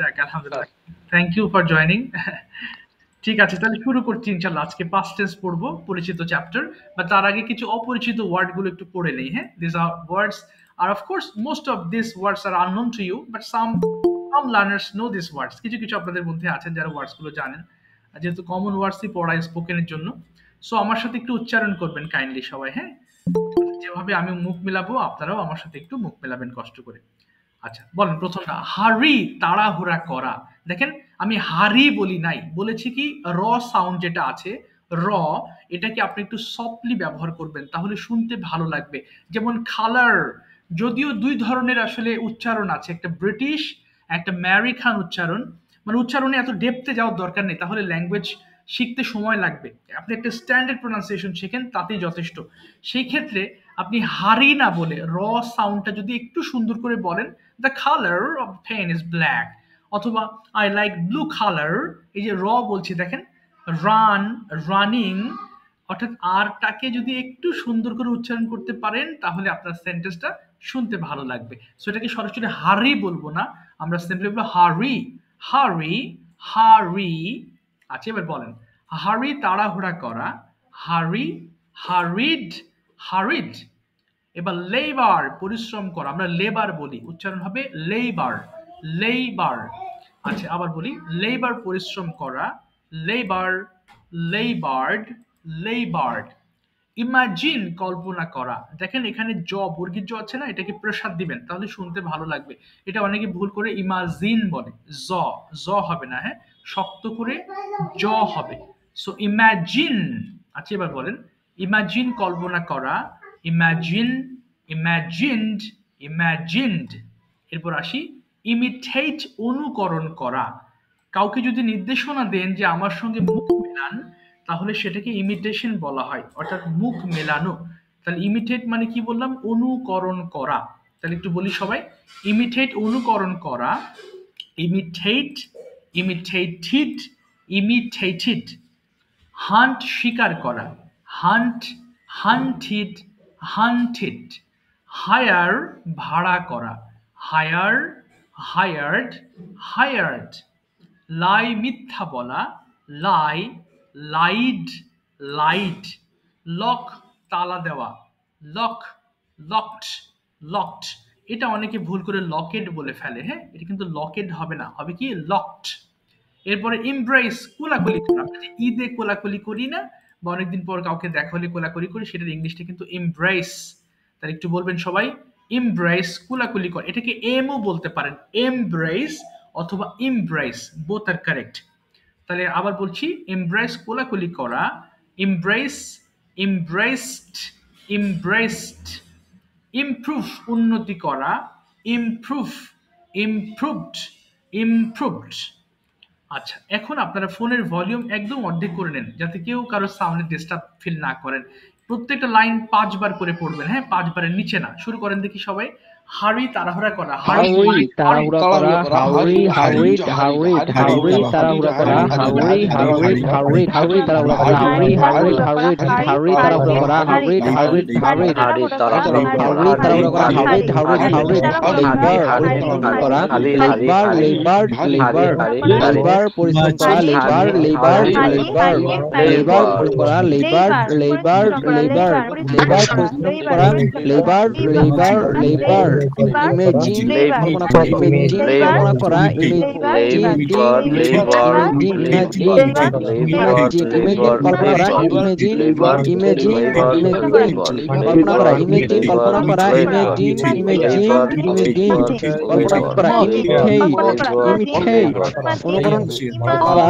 যাক আলহামদুলিল্লাহ। Thank you for joining. ঠিক আছে, তাহলে শুরু করছি ইনশাল্লাহ। আজকে পাস্ট টেন্স পড়বো, পরিচিত চ্যাপ্টার। বা তার আগে কিছু অপরিচিত ওয়ার্ড গুলো একটু পড়ে নেই। হ্যাঁ, this are words are of course most of this words are unknown to you, but some learners know this words. কিছু কিছু আপনাদের মধ্যে আছেন যারা ওয়ার্ডস গুলো জানেন, যেহেতু কমন ওয়ার্ডসই পড়ায় স্পোকেনের জন্য। সো আমার সাথে একটু উচ্চারণ করবেন কাইন্ডলি সবাই। হ্যাঁ, যেভাবে আমি মুখ মেলাবো আপনারাও আমার সাথে একটু মুখ মেলাবেন কষ্ট করে। আচ্ছা, বলেন প্রথমটা। হারি, তাড়াহুড়া করা। দেখেন, আমি হারি বলি নাই, বলেছি কি র সাউন্ড যেটা আছে, র, এটাকে আপনি একটু সফটলি ব্যবহার করবেন, তাহলে শুনতে ভালো লাগবে। যেমন কালার, যদিও দুই ধরনের আসলে উচ্চারণ আছে, একটা ব্রিটিশ, একটা আমেরিকান উচ্চারণ। মানে উচ্চারণে এত ডেপথে যাওয়ার দরকার নেই, তাহলে ল্যাঙ্গুয়েজ শিখতে সময় লাগবে। আপনি একটা স্ট্যান্ডার্ড প্রোনাউন্সিয়েশন শেখেন, তাতেই যথেষ্ট। সেই ক্ষেত্রে আপনি হারি না বলে র সাউন্ডটা যদি একটু সুন্দর করে বলেন, the colour of pen is black, অথবা আই লাইক ব্লু কালার। এই যে র বলছি দেখেন, রান, রানিং, অর্থাৎ আরটাকে যদি একটু সুন্দর করে উচ্চারণ করতে পারেন, তাহলে আপনার সেন্টেন্সটা শুনতে ভালো লাগবে। সো এটাকে সরাসরি হারি বলবো না, আমরা সিম্পলি বলবো হারি, হারি, হারি। আচ্ছা, এবার বলেন। হারি, তাড়াহুড়া করা। হারি, হারিড, হারিড। এবার লেবার, পরিশ্রম করা। আমরা লেবার বলি, উচ্চারণ হবে লেবার, লেবার। আচ্ছা, আবার বলি লেবার, পরিশ্রম করা। লেবার, লেবার্ড, লেবার্ড। ইমাজিন, কল্পনা করা। দেখেন এখানে জ, বর্গীর জ আছে না, এটাকে প্রসাদ দিবেন, তাহলে শুনতে ভালো লাগবে। এটা অনেকে ভুল করে ইমাজিন বলে, জ, জ হবে না, হ্যাঁ, শক্ত করে জ হবে। So imagine. আচ্ছা, এবার বলেন ইমাজিন, কল্পনা করা। Imagine, imagined, imagined. এরপর আসি ইমিটেট, অনুকরণ করা। কাউকে যদি নির্দেশনা দেন যে আমার সঙ্গে মুখ মেলান, তাহলে সেটাকে ইমিটেশন বলা হয়, অর্থাৎ মুখ মেলানো। তাহলে ইমিটেট মানে কি বললাম, অনুকরণ করা। তাহলে একটু বলি সবাই, ইমিটেট, অনুকরণ করা। ইমিটেট, ইমিটেটেড, ইমিটেটেড। হান্ট, শিকার করা। Hunt, hunted, hunted. হায়ার, ভাড়া করা। Higher, hired, hired. লাই, মিথ্যা বলা। লাই, লাইড, লাইড। লক, তালা দেওয়া। Lock, locked, locked. এটা অনেকে ভুল করে লকেট বলে ফেলে। হ্যাঁ, এটা কিন্তু লকেট হবে না, হবে কি লকড। এরপরে ইমব্রেস, কোলাকুলি করা। আমরা যে ঈদে কোলাকুলি করি না, বা অনেকদিন পর কাউকে দেখা হলে কোলাকুলি করি, সেটার ইংলিশটা কিন্তু ইমব্রেস। তাহলে একটু বলবেন সবাই, ইমব্রেস, কোলাকুলি করা। এটাকে এমও বলতে পারেন, এমব্রেস অথবা ইমব্রেস, বোথ আর কারেক্ট। তাহলে আবার বলছি, এমব্রেস, কোলাকুলি করা। ইমব্রেস, ইমব্রেসড, ইমব্রেসড। ইমপ্রুভ, উন্নতি করা। Improve, improved, improved. আচ্ছা, এখন আপনারা ফোনের ভলিউম একদম অর্ধেক করে নেন, যাতে কেউ কারো সাউন্ডে ডিস্টার্ব ফিল না করেন। প্রত্যেকটা লাইন 5 বার করে পড়বেন। হ্যাঁ, 5 বারের নিচে না। শুরু করেন দেখি সবাই। হারি, তাড়াহুড়া করা। হারি, হাউরি, তাড়াহুড়া করা। হাউরি, হাউরি, হাউরি, হাউরি, তাড়াহুড়া করা। হাউরি, হাউরি, হাউরি, হাউরি, তাড়াহুড়া করা। হাউরি, হাউরি, হাউরি, হাউরি, তাড়াহুড়া করা। হাউরি, হাউরি, হাউরি, হাউরি, তাড়াহুড়া করা। হাউরি, হাউরি, হাউরি, লেবার, পরিশ্রম করা। লেবার, লেবার, লেবার, লেবার, পরিশ্রম করা। লেবার, লেবার, লেবার, লেবার, পরিশ্রম করা। লেবার, লেবার, লেবার, লেবার, পরিশ্রম করা। Labour, labour, labour. ইমেজিন, কল্পনা করা। ইমেজিন, কল্পনা করা। ইমেজিন, ইমেজিন, কল্পনা করা। ইমেজিন, ইমেজিন, কল্পনা করা। ইমেজিন, কল্পনা করা। ইমেজিন, ইমেজিন, ইমেজিন, কল্পনা করা। ইমিটেট, ইমিটেট, অনুকরণ করা।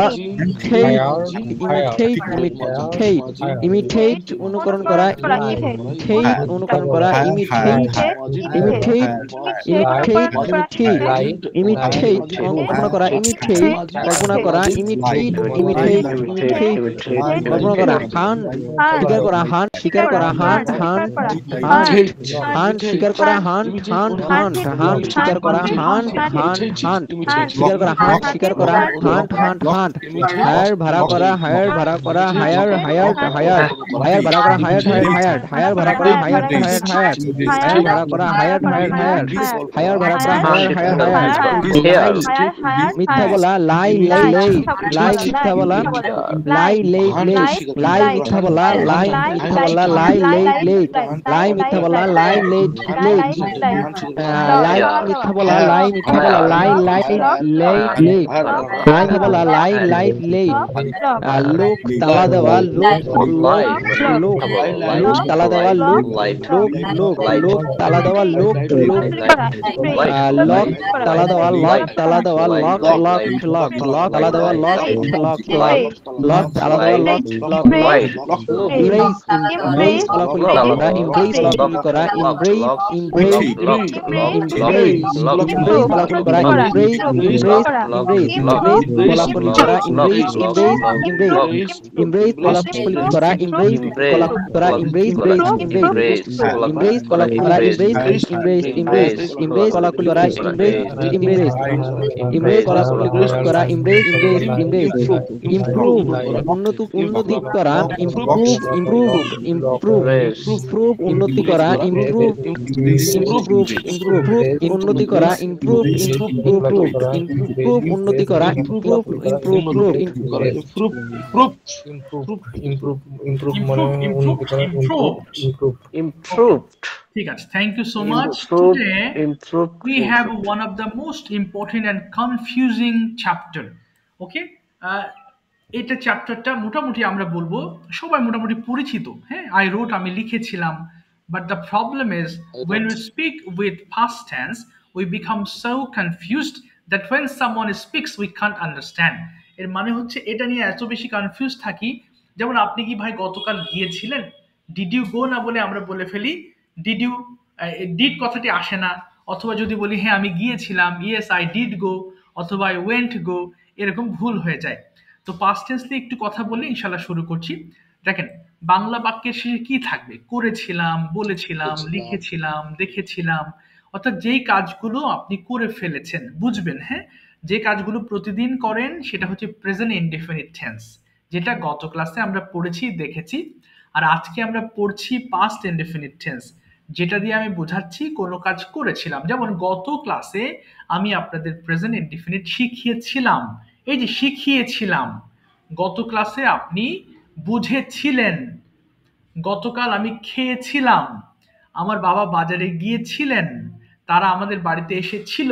ইমিটেট, ইমিটেট, ইমিটেট, অনুকরণ করা। ইমিটেট, অনুকরণ করা। Imitate, imitate, imitate, imitate, imitate, কল্পনা করা। ইমিটেট, কল্পনা করা। ইমিটেট, ইমিটেট, ইমিটেট, কল্পনা করা। হান্ট, শিকার করা। হান্ট, শিকার করা। হান্ট, হান্ট, হান্ট, হান্ট, শিকার করা। হান্ট, হান্ট, হান্ট, হান্ট, শিকার করা। হান্ট, হান্ট, হান্ট, শিকার করা। হান্ট, শিকার করা। Hunt, hunt, hunt. হায়ার, ভাড়া করা। হায়ার, ভাড়া করা। হায়ার, হায়ার, হায়ার, হায়ার, ভাড়া করা। হায়ার, হায়ার, হায়ার, হায়ার, ভাড়া করা। হায়ার, হায়ার, হায়ার, হায়ার, ভাড়া করা। হায়ার, হায়ার, হায়ার ভাড়া করা হায়ার মিথ্যা বলা লাই মিথ্যা বলা লাই মিথ্যা বলা লাই মিথ্যা বলা লাই মিথ্যা বলা লাই মিথ্যা বলা লাই মিথ্যা বলা লাই মিথ্যা বলা লাই লোক তালা দেওয়া লোক তালা দেওয়া লোক তালা দেওয়া লোক লক তালা দেওয়া লক তালা দেওয়া লক তালা দেওয়া লক তালা দেওয়া লক embrace করা উন্নতি করা উন্নতি করা উন্নতি করা উন্নতি করা ঠিক আছে, thank you so much. Today we have one of the most important and confusing chapter. Okay, এটা চ্যাপ্টারটা মোটামুটি আমরা বলবো সবাই মোটামুটি পরিচিত। হ্যাঁ, I wrote আমি লিখেছিলাম, but the problem is when we speak with past tense we become so confused that when someone speaks we can't understand. এর মানে হচ্ছে এটা নিয়ে এত বেশি কনফিউজ থাকি, যেমন আপনি কি ভাই গতকাল গিয়েছিলেন, ডিড ইউ গো না বলে আমরা বলে ফেলি ডিড ইউ, ডিড কথাটি আসে না, অথবা যদি বলি হ্যাঁ আমি গিয়েছিলাম, ইয়েস আই ডিড গো, অথবা আই ওয়েন্ট গো, এরকম ভুল হয়ে যায়। তো পাস্ট টেন্স নিয়ে একটু কথা বলে ইনশাল্লাহ শুরু করছি। দেখেন, বাংলা বাক্যের শেষে কি থাকবে? করেছিলাম, বলেছিলাম, লিখেছিলাম, দেখেছিলাম, অর্থাৎ যেই কাজগুলো আপনি করে ফেলেছেন, বুঝবেন হ্যাঁ, যে কাজগুলো প্রতিদিন করেন সেটা হচ্ছে প্রেজেন্ট ইনডেফিনিট টেন্স, যেটা গত ক্লাসে আমরা পড়েছি দেখেছি। আর আজকে আমরা পড়ছি পাস্ট ইনডেফিনিট টেন্স, যেটা দিয়ে আমি বোঝাচ্ছি কোনো কাজ করেছিলাম। যেমন গত ক্লাসে আমি আপনাদের প্রেজেন্ট ইনডেফিনিট শিখিয়েছিলাম। এই যে শিখিয়েছিলাম, গত ক্লাসে আপনি বুঝেছিলেন, গতকাল আমি খেয়েছিলাম, আমার বাবা বাজারে গিয়েছিলেন, তারা আমাদের বাড়িতে এসেছিল।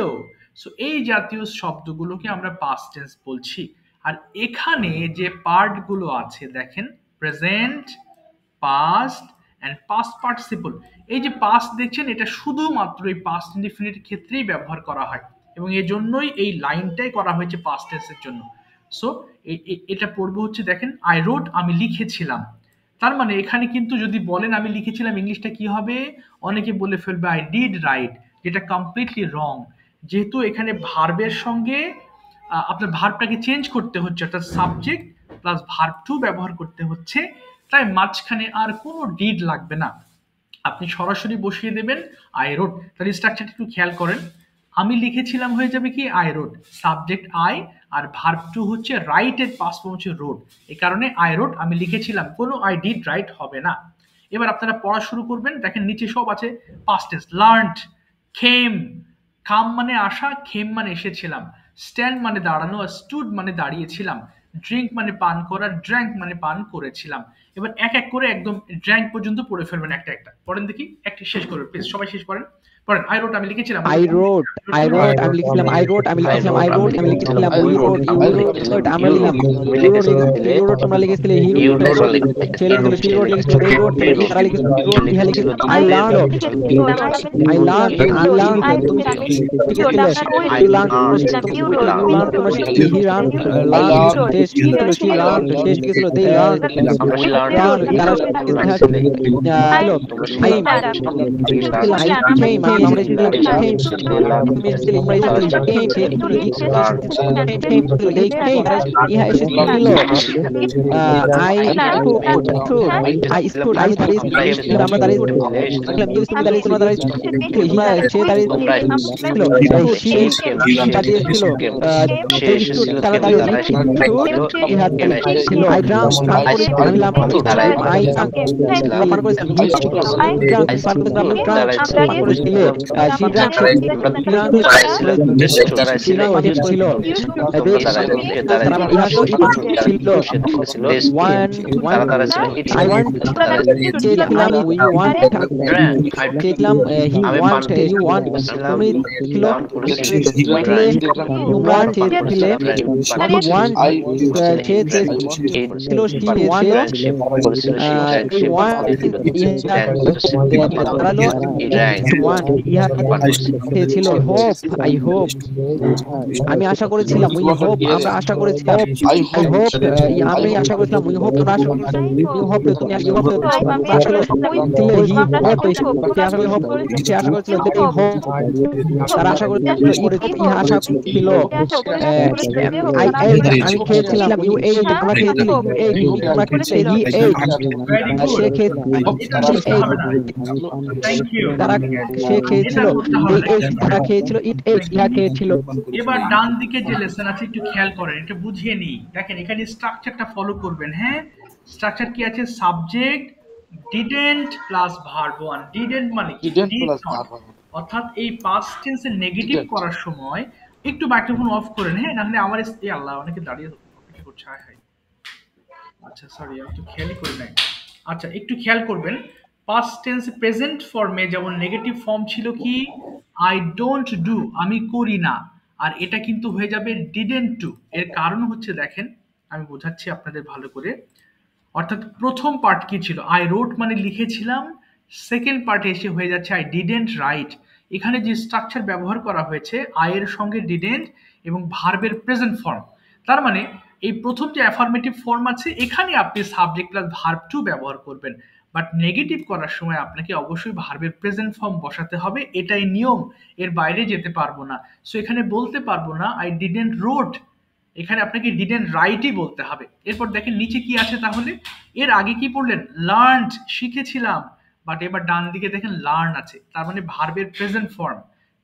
সো এই জাতীয় শব্দগুলোকে আমরা পাস্ট টেন্স বলছি। আর এখানে যে পার্টগুলো আছে দেখেন, present, past and past participle. এই যে পাস্ট দেখছেন, এটা শুধুমাত্র এই পাস্ট ইনডিফিনিট ক্ষেত্রেই ব্যবহার করা হয়, এবং এই জন্যই এই লাইনটাই করা হয়েছে পাস্ট টেন্সের জন্য। সো এটা পড়বো হচ্ছে দেখেন, আই রোট আমি লিখেছিলাম। তার মানে এখানে কিন্তু যদি বলেন আমি লিখেছিলাম, ইংলিশটা কি হবে? অনেকে বলে ফেলবে আই ডিড রাইট, যেটা কমপ্লিটলি রং। যেহেতু এখানে ভার্বের সঙ্গে আপনার ভার্বটাকে চেঞ্জ করতে হচ্ছে, অর্থাৎ সাবজেক্ট প্লাস ভার্ব টু ব্যবহার করতে হচ্ছে, তাই মাঝখানে আর কোনো ডিড লাগবে না, আপনি সরাসরি বসিয়ে দেবেন আই রোট। তাহলে স্ট্রাকচারটা একটু খেয়াল করেন, আমি লিখেছিলাম হয়ে যাবে কি আই রোট, সাবজেক্ট আই, আর ভার্ব টু হচ্ছে রাইট এর পাস্ট ফর্ম হচ্ছে রোড, এই কারণে আই রোট আমি লিখেছিলাম, কোনো আই ডিড রাইট হবে না। এবার আপনারা পড়া শুরু করবেন। দেখেন নিচে সব আছে পাস্ট টেন্স, লার্নড, খেম, কাম মানে আসা, খেম মানে এসেছিলাম, স্ট্যান্ড মানে দাঁড়ানো, আর স্টুড মানে দাঁড়িয়েছিলাম, ড্রিঙ্ক মানে পান করা, ড্র্যাঙ্ক মানে পান করেছিলাম। এবার এক এক করে একদম ড্র্যাঙ্ক পর্যন্ত পড়ে ফেলবেন একটা একটা। পড়েন দেখি, একটা শেষ করবেন প্লিজ, সবাই শেষ করেন। পড়েন, আই রোট আমি লিখেছিলাম, I wrote আমি লিখেছিলাম, I wrote আমি লিখেছিলাম, I wrote আমি লিখেছিলাম, we wrote আমরা লিখলাম, you wrote তোমরা লিখেছিলে, he wrote ছেলে লিখেছিল, she wrote লিখেছিল, they wrote তারা লিখেছিল, ইহা লিখেছিল, I learned তুমি লিখেছিলে, I learned তোমরা শিখেছিলে, he learned test লিখেছিল, she learned test লিখেছিল, they learned তারা শিখেছিল, যে শ্রীরাম শ্রীরাম ছিল আমি আশা করেছিলাম আমরা আশা করেছিলাম আমি আশা করেছিলাম তোমরা আশা তুমি আশা করেছিল তারা আশা করেছিল আশা ছিল আমি খেয়েছিলাম তোমরা তারা সে খেয়েছিল তারা খেয়েছিল খেয়েছিল। এবার ডান দিকে যে লেসন আছে একটু খেয়াল করেন, এটা বুঝিয়ে নিই। দেখেন এখানে স্ট্রাকচারটা ফলো করবেন। হ্যাঁ, স্ট্রাকচার কি আছে? Subject didn't plus verb one. Didn't মানে কি? অর্থাৎ এই পাস্ট টেন্সে নেগেটিভ করার সময় একটু মাইক্রোফোন অফ করেন। হ্যাঁ, নাহলে আমার আল্লাহ অনেকে দাঁড়িয়ে অপেক্ষা করছে। হায় হায়, আচ্ছা সরি, আমি একটু খেয়ালই করি নাই। আচ্ছা, একটু খেয়াল করবেন। পাস্ট টেন্স প্রেজেন্ট ফর্মে যেমন নেগেটিভ ফর্ম ছিল কি আই ডোন্ট ডু, আমি করি না, আর এটা কিন্তু হয়ে যাবে ডিডেন্ট ডু। এর কারণ হচ্ছে দেখেন, আমি বোঝাচ্ছি আপনাদের ভালো করে। অর্থাৎ প্রথম পার্ট কি ছিল? আই রোট মানে লিখেছিলাম। সেকেন্ড পার্টে এসে হয়ে যাচ্ছে আই ডিডেন্ট রাইট। এখানে যে স্ট্রাকচার ব্যবহার করা হয়েছে আই এর সঙ্গে ডিডেন্ট এবং ভার্বের প্রেজেন্ট ফর্ম, তার মানে এই প্রথম যে অ্যাফার্মেটিভ ফর্ম আছে এখানে আপনি সাবজেক্ট প্লাস ভার্ব টু ব্যবহার করবেন, বাট নেগেটিভ করার সময় আপনাকে অবশ্যই ভার্বের প্রেজেন্ট ফর্ম বসাতে হবে। এটাই নিয়ম, এর বাইরে যেতে পারবো না। সো এখানে বলতে পারবো না আই ডিডেন্ট রোট, এখানে আপনাকে ডিডেন্ট রাইটই বলতে হবে। এরপর দেখেন নিচে কি আছে তাহলে। এর আগে কি পড়লেন? লার্নড, শিখেছিলাম, বাট এবার ডান দিকে দেখেন লার্ন আছে, তার মানে ভার্বের প্রেজেন্ট ফর্ম।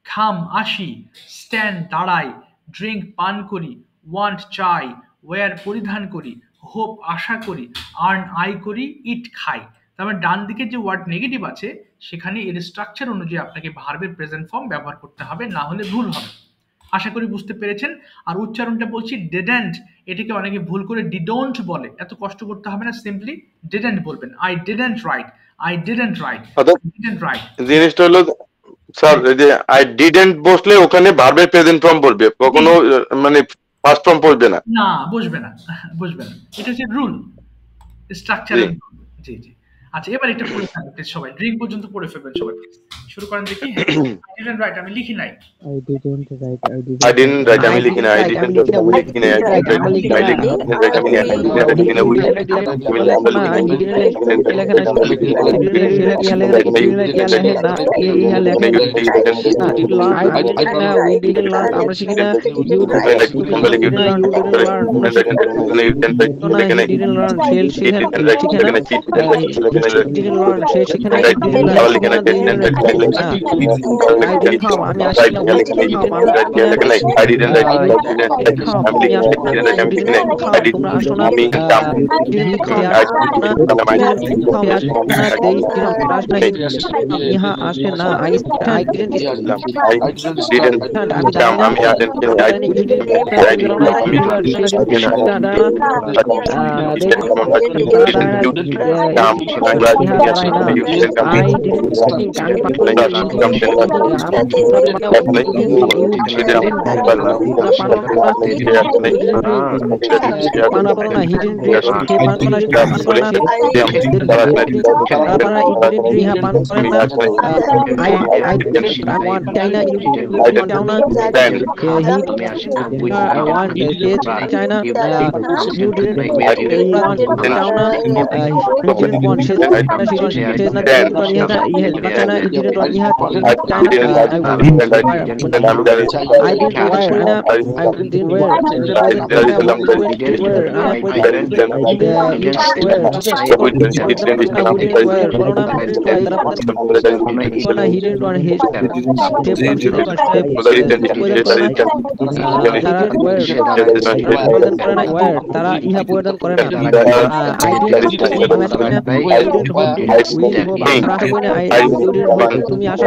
খাম আসি, স্ট্যান্ড দাঁড়াই, ড্রিঙ্ক পান করি, ওয়ান্ট চাই, ওয়্যার পরিধান করি, হোপ আশা করি, আর্ন আয় করি, ইট খাই। তার মানে ডান দিকে যে ওয়ার্ড নেগেটিভ আছে সেখানে এর স্ট্রাকচার অনুযায়ী আপনাকে ভার্বের প্রেজেন্ট ফর্ম ব্যবহার করতে হবে, না হলে ভুল হবে। আশা করি বুঝতে পেরেছেন। আর উচ্চারণটা বলছি ডিডেন্ট, এটাকে অনেকে ভুল করে ডিডোন্ট বলে। এত কষ্ট করতে হবে না, সিম্পলি ডিডেন্ট বলবেন। I didn't right, I didn't right, didn't right. জিনিসটা হলো স্যার, এই যে আই ডিডেন্ট বসলে ওখানে ভার্বের প্রেজেন্ট ফর্ম বলবে, কখনো মানে পাস্ট ফর্ম বলবে না। না, বসবে না, বসবে না। এটা হচ্ছে রুল, স্ট্রাকচার। জি জি। আচ্ছা, এবার এটা পড়ে ফেলবেন প্লিজ সবাই, ড্রিঙ্ক পর্যন্ত পড়ে ফেলবেন সবাই প্লিজ। শুরু করেন দেখি। আই ডিডেন্ট রাইট, আমি লিখি নাই। I didn't write, আমি লিখি না। I didn't write, আমি লিখি না। I didn't write, আমি লিখি না। I didn't write, আমি লিখি না। यहाँ আসে না। তারা ইহা প্রদান করে না। তুমি আসো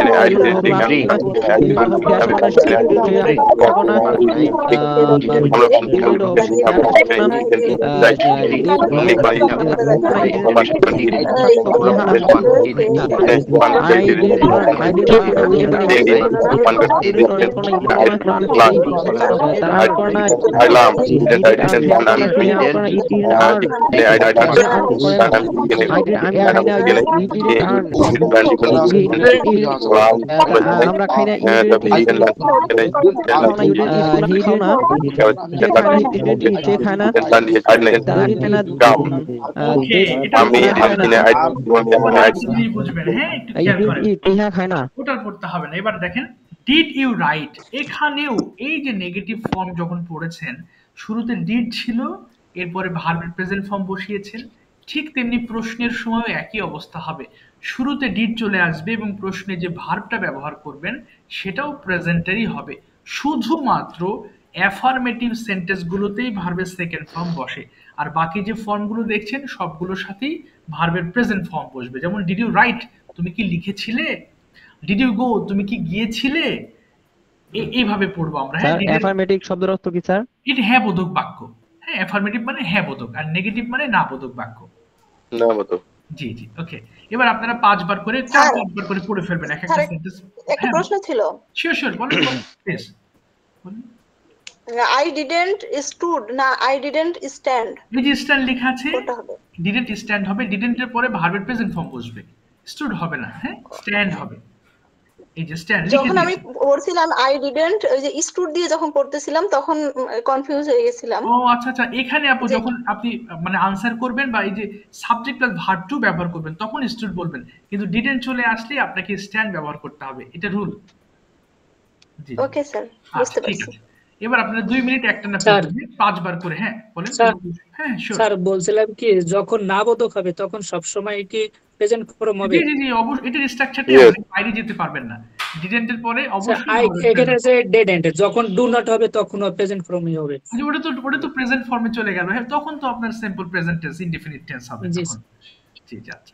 আমরা খাই না খায় না ওটা করতে হবে না। এবার দেখেন ডিড ইউ রাইট, এখানেও এই যে নেগেটিভ ফর্ম যখন পড়েছেন শুরুতে ডিড ছিল, এরপরে ভার্বের প্রেজেন্ট ফর্ম বসিয়েছেন, ঠিক তেমনি প্রশ্নের সময় একই অবস্থা হবে। শুরুতে ডিড চলে আসবে এবং প্রশ্নে যে ভার্বটা ব্যবহার করবেন সেটাও প্রেজেন্টেরই হবে। শুধুমাত্র অ্যাফার্মেটিভ সেন্টেন্সগুলোতেই ভার্বের সেকেন্ড ফর্ম বসে, আর বাকি যে ফর্মগুলো দেখছেন সবগুলোর সাথেই ভার্বের প্রেজেন্ট ফর্ম বসবে। যেমন ডিড ইউ রাইট, তুমি কি লিখেছিলে? ডিড ইউ গো, তুমি কি গিয়েছিলে? এইভাবে পড়বো আমরা। স্যার অ্যাফার্মেটিভ শব্দের অর্থ কি স্যার? এটা হ্যাঁ বোধক বাক্য। হ্যাঁ, অ্যাফার্মেটিভ মানে হ্যাঁ বোধক, আর নেগেটিভ মানে না বোধক বাক্য। না বোধক। জি জি, ওকে। এবার আপনারা 5 বার করে 4-5 বার করে পড়ে ফেলবেন এক একটা সেন্টেন্স। একটা প্রশ্ন ছিল। শিওর শিওর, বলেন প্লিজ বলেন। I didn't stood না I didn't stand, এই যে স্ট্যান্ড লেখা আছে, কোনটা হবে? ডিডেন্ট স্ট্যান্ড হবে, ডিডেন্ট এর পরে ভার্বের প্রেজেন্ট ফর্ম বসবে, স্টুড হবে না, হ্যাঁ স্ট্যান্ড হবে। এই যে স্ট্যান্ড যখন আমি পড়ছিলাম I didn't, ওই যে স্টুড দিয়ে যখন পড়তেছিলাম তখন কনফিউজ হয়ে গেছিলাম। ও আচ্ছা আচ্ছা, এখানে আপু যখন আপনি মানে আনসার করবেন বা এই যে সাবজেক্ট প্লাস ভার্ব টু ব্যবহার করবেন তখন স্টুড বলবেন, কিন্তু ডিডেন্ট চলে আসলে আপনাকে স্ট্যান্ড ব্যবহার করতে হবে, এটা রুল। জি ওকে স্যার, বুঝতে ঠিক পারছি। আছে। এবার আপনারা 2 মিনিট একটা না 5 বার করে, হ্যাঁ বলেন। হ্যাঁ শিওর স্যার বলছিলাম কি যখন না বোধক হবে তখন সব সময় কি প্রেজেন্ট ফর্ম হবে? জি জি জি, অবশ্যই এটার স্ট্রাকচারটা আপনি বাইরে যেতে পারবেন না। ডিডেন্টের পরে অবশ্যই এখানে আছে ডেড এন্ড, যখন ডু নট হবে তখন প্রেজেন্ট ফর্মই হবে। ওটা তো প্রেজেন্ট ফর্মে চলে গেল, হ্যাঁ তখন তো আপনার simple present tense indefinite tense হবে তখন। জি জি, আচ্ছা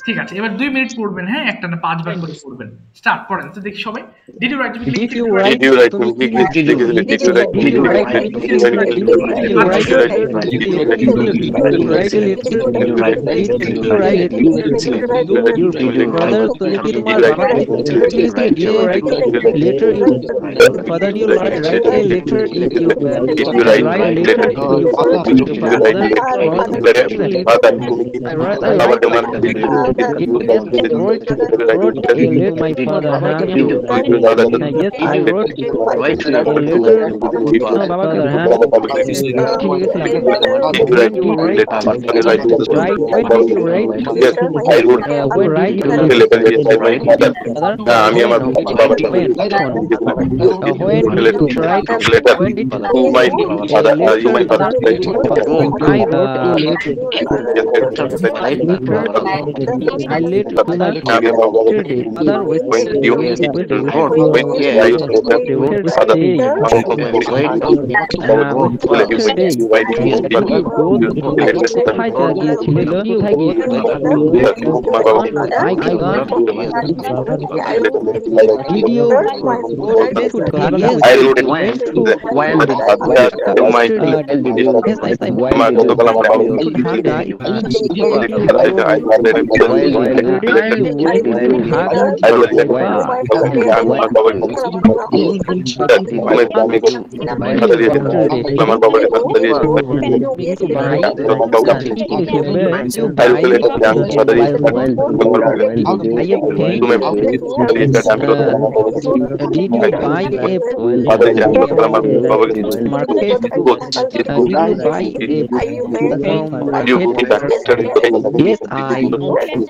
ঠিক আছে। এবার 2 মিনিট পড়বেন, হ্যাঁ একটা না 5 বার করে পড়বেন। স্টার্ট করেন তো দেখি সবাই। ডিড ইউ রাইট, তুমি কি লিখেছো? ডিড ইউ রাইট, তুমি কি লিখেছিলে? Did you write, did you write, আমি আমার বাবাকে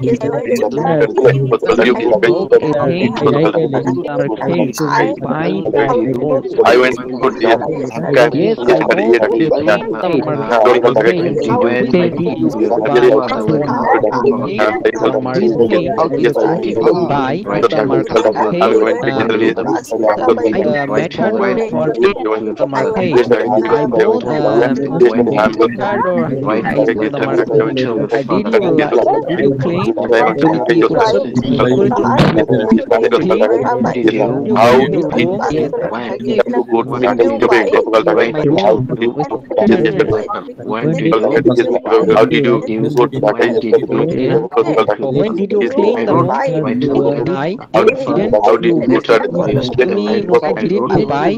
Yes, I went to the Okay, I went to the yes, I how did you go to when did you clean the room? I didn't how did you start didn't buy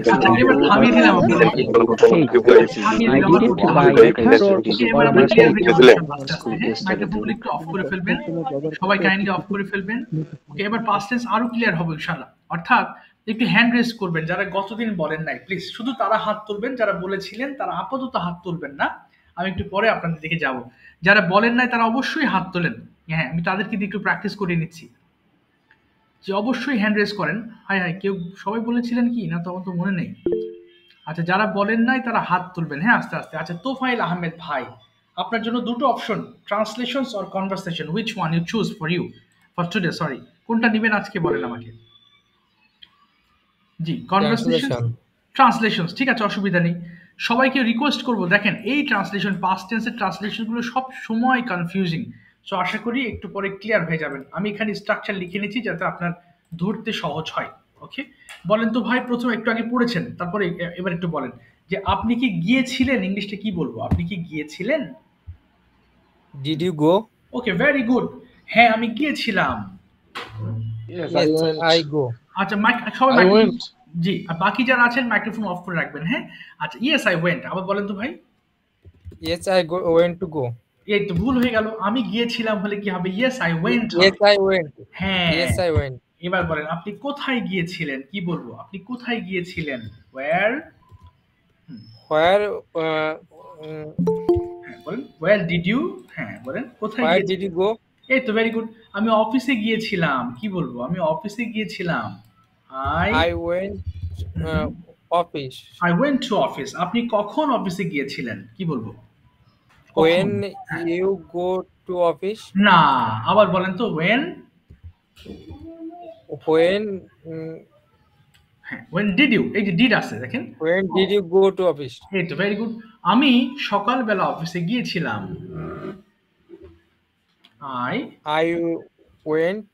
আচ্ছা এবার থামিয়ে দিলাম আপনাদেরকে, থামিয়ে দিলাম, আমার পড়তে হবে না। ওকে, এবার আমরা ক্লিয়ার হয়ে যাবো ইনশাআল্লাহ আস্তে আস্তে। হ্যাঁ, মাইক্রোফোনগুলো একটু অফ করে ফেলবেন, সবাই কাইন্ডলি অফ করে ফেলবেন। ওকে, এবার পাস্ট টেন্স আরো ক্লিয়ার হবে ইনশাআল্লাহ। অর্থাৎ একটু হ্যান্ড রেজ করবেন যারা গতদিন বলেন নাই, প্লিজ শুধু তারা হাত তুলবেন, যারা বলেছিলেন তারা আপাতত হাত তুলবেন না, আমি একটু পরে আপনাদের দিকে যাব। যারা বলেন নাই তারা অবশ্যই হাত তোলেন। হ্যাঁ, আমি তাদেরকে দিয়ে একটু প্র্যাকটিস করিয়ে নিচ্ছি যে অবশ্যই হ্যান্ড রেজ করেন। হাই হাই, কেউ সবাই বলেছিলেন কি না, তো আমার তো মনে নেই। আচ্ছা, যারা বলেন নাই তারা হাত তুলবেন, হ্যাঁ, আস্তে আস্তে। আচ্ছা, তোফাইল আহমেদ ভাই, আপনার জন্য দুটো option, translations or conversation, which one you choose for you for today? Sorry, কোনটা নেবেন আজকে বলেন আমাকে। জি, কনভারসেশন, ট্রান্সলেশনস, ঠিক আছে, অসুবিধা নেই। সবাইকে রিকোয়েস্ট করব, দেখেন এই ট্রান্সলেশন, পাস্ট টেন্সের ট্রান্সলেশনগুলো সব সময় কনফিউজিং। সো আশা করি একটু পরে ক্লিয়ার হয়ে যাবেন। আমি এখানে স্ট্রাকচার লিখে নিচ্ছি যাতে আপনার ধরতে সহজ হয়। ওকে, বলেন তো ভাই, প্রথমে একটু আগে পড়েছেন, তারপরে এবার একটু বলেন যে আপনি কি গিয়েছিলেন, ইংলিশটা কি বলবো, আপনি কি গিয়েছিলেন? Did you go? Okay, very good. হ্যাঁ, আমি গিয়েছিলাম। Yes, I go. আচ্ছা, সবাই জি, আর বাকি যারা আছেন মাইক্রোফোন অফ করে রাখবেন। হ্যাঁ, আচ্ছা, ইয়েস আই ওয়েন্ট, আবার বলেন তো ভাই। Yes, I went to go. এই তো ভুল হয়ে গেল, আমি গিয়েছিলাম হলে কি হবে? Yes I went. Yes, I went. হ্যাঁ, Yes, I went. এবার বলেন আপনি কোথায় গিয়েছিলেন, কি বলবো, আপনি কোথায় গিয়েছিলেন? Where, Where? বলেন ওয়্যার ডিড ইউ, হ্যাঁ বলেন কোথায় Where গিয়েছিলেন? did you go? এই তো ভেরি গুড। আমি অফিসে গিয়েছিলাম, কি বলবো, আমি অফিসে গিয়েছিলাম। I went office. I went to office. আপনি কখন অফিসে গিয়েছিলেন, কি বলবো? কখন? When হ্যাঁ। you go to office? না, আবার বলেন তো, when? When? হ্যাঁ, when did you, এই যে ডিড আছে দেখেন। When did you go to office? এই তো ভেরি গুড। আমি সকালবেলা অফিসে গিয়েছিলাম। I went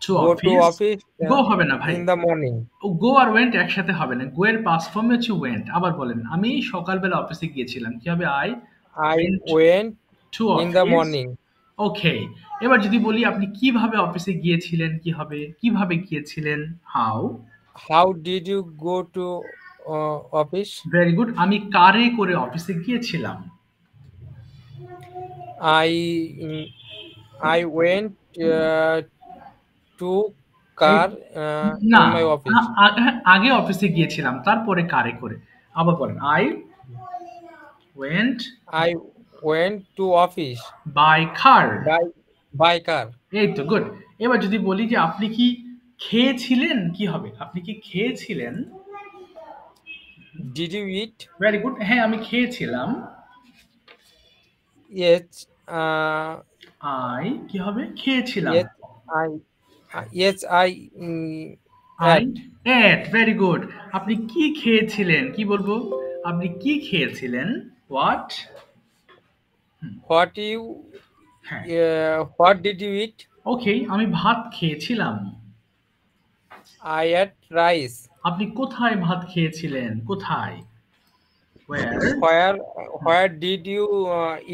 to go to office। office গো হবে না ভাই, in the morning. গো আর ওয়েন্ট একসাথে হবে না, গো এর পাস্ট ফর্ম হচ্ছে ওয়েন্ট। আবার বলেন, আমি সকালবেলা অফিসে গিয়েছিলাম, কি হবে? I went to in the office। morning. ওকে, এবার যদি বলি আপনি কিভাবে অফিসে গিয়েছিলেন, কি হবে? কিভাবে গিয়েছিলেন? How did you go to office? Very good. আমি কারে করে অফিসে গিয়েছিলাম। I went to car না, in my office. আগে অফিসে গিয়েছিলাম, তারপরে কারে করে। আবার বলেন, I went to office by car। by car. এই তো গুড। এবার যদি বলি যে আপনি কি খেয়েছিলেন, কি হবে? আপনি কি খেয়েছিলেন? Did you eat? Very good. হ্যাঁ, আমি খেয়েছিলাম। Yes. I কি হবে? খেয়েছিলাম। Yes, I ate। Very good. আপনি কি খেয়েছিলেন, কি বলবো? আপনি কি খেয়েছিলেন? What did you eat? ওকে, আমি ভাত খেয়েছিলাম। I ate rice. আপনি কোথায় ভাত খেয়েছিলেন? কোথায়? Where did you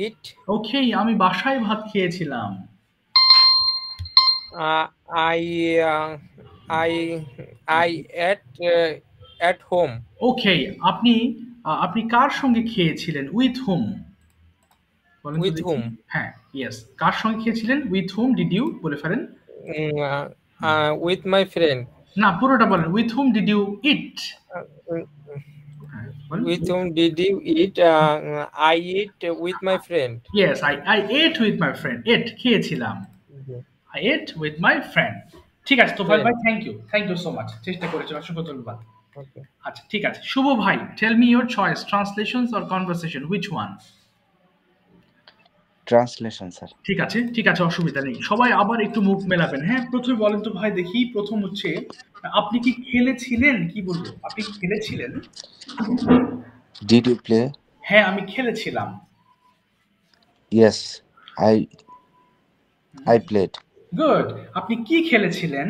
eat? ওকে, আমি বাসায় ভাত খেয়েছিলাম। I I at home. ওকে, আপনি আপনি কার সঙ্গে খেয়েছিলেন? উইথ হুম? বলেন তো With দেখি। whom? হ্যাঁ, ইয়েস। কার সঙ্গে খেয়েছিলেন? উইথ হুম ডিড ইউ বলে ফেলেন। With my friend. না, পুরোটা বলেন। With whom did you eat? Uh, হ্যাঁ, বলেন। with whom did you eat? I eat with my friend. Yes, I ate with my friend. Ate খেয়েছিলাম। I ate with my friend. ঠিক আছে তোফায়েল ভাই, Friend. Thank you so much. চেষ্টা করেছেন, অসংখ্য ধন্যবাদ। Okay. আচ্ছা ঠিক আছে, শুভ ভাই, tell me your choice, translations or conversation, which one? Translation sir. ঠিক আছে, অসুবিধা নেই। সবাই আবার একটু মুখ মেলাবেন। হ্যাঁ, প্রথমে বলেন তো ভাই দেখি। প্রথম হচ্ছে, আপনি কি খেলেছিলেন? কি বলবো, আপনি কি খেলেছিলেন? Did you play? হ্যাঁ, আমি খেলেছিলাম। Yes, I played. গুড। আপনি কি খেলেছিলেন?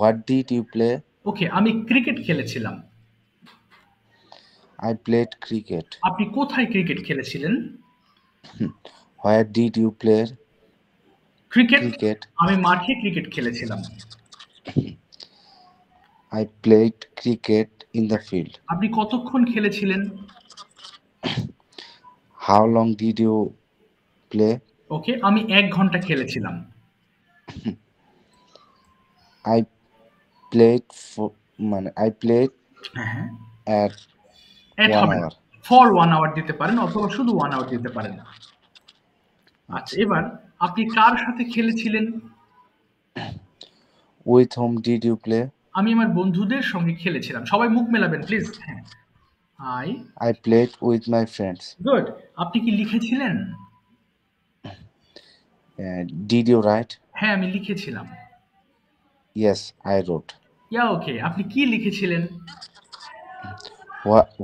What did you play? Okay, আমি ক্রিকেট খেলেছিলাম। I played cricket. আপনি কোথায় ক্রিকেট খেলেছিলেন? Where did you play cricket. আমি মাঠে ক্রিকেট খেলেছিলাম। I played cricket in the field. আপনি কতক্ষণ খেলেছিলেন? How long did you play? Okay, আমি 1 ঘন্টা খেলেছিলাম। আই প্লেড হ্যাঁ, অ্যাট এট 1 হবে না। hour. ফর 1 আওয়ার দিতে পারেন, অথবা শুধু 1 আওয়ার দিতে পারেন। আচ্ছা, এবার আপনি কার সাথে খেলেছিলেন? With whom did you play? আমি আমার বন্ধুদের সঙ্গে খেলেছিলাম। সবাই মুখ মেলাবেন প্লিজ। হ্যাঁ, I played with my friends. Good. আপনি কি লিখেছিলেন? Did you write? হ্যাঁ, আমি লিখেছিলাম। Yes, I রোট। ওকে, আপনি কি লিখেছিলেন?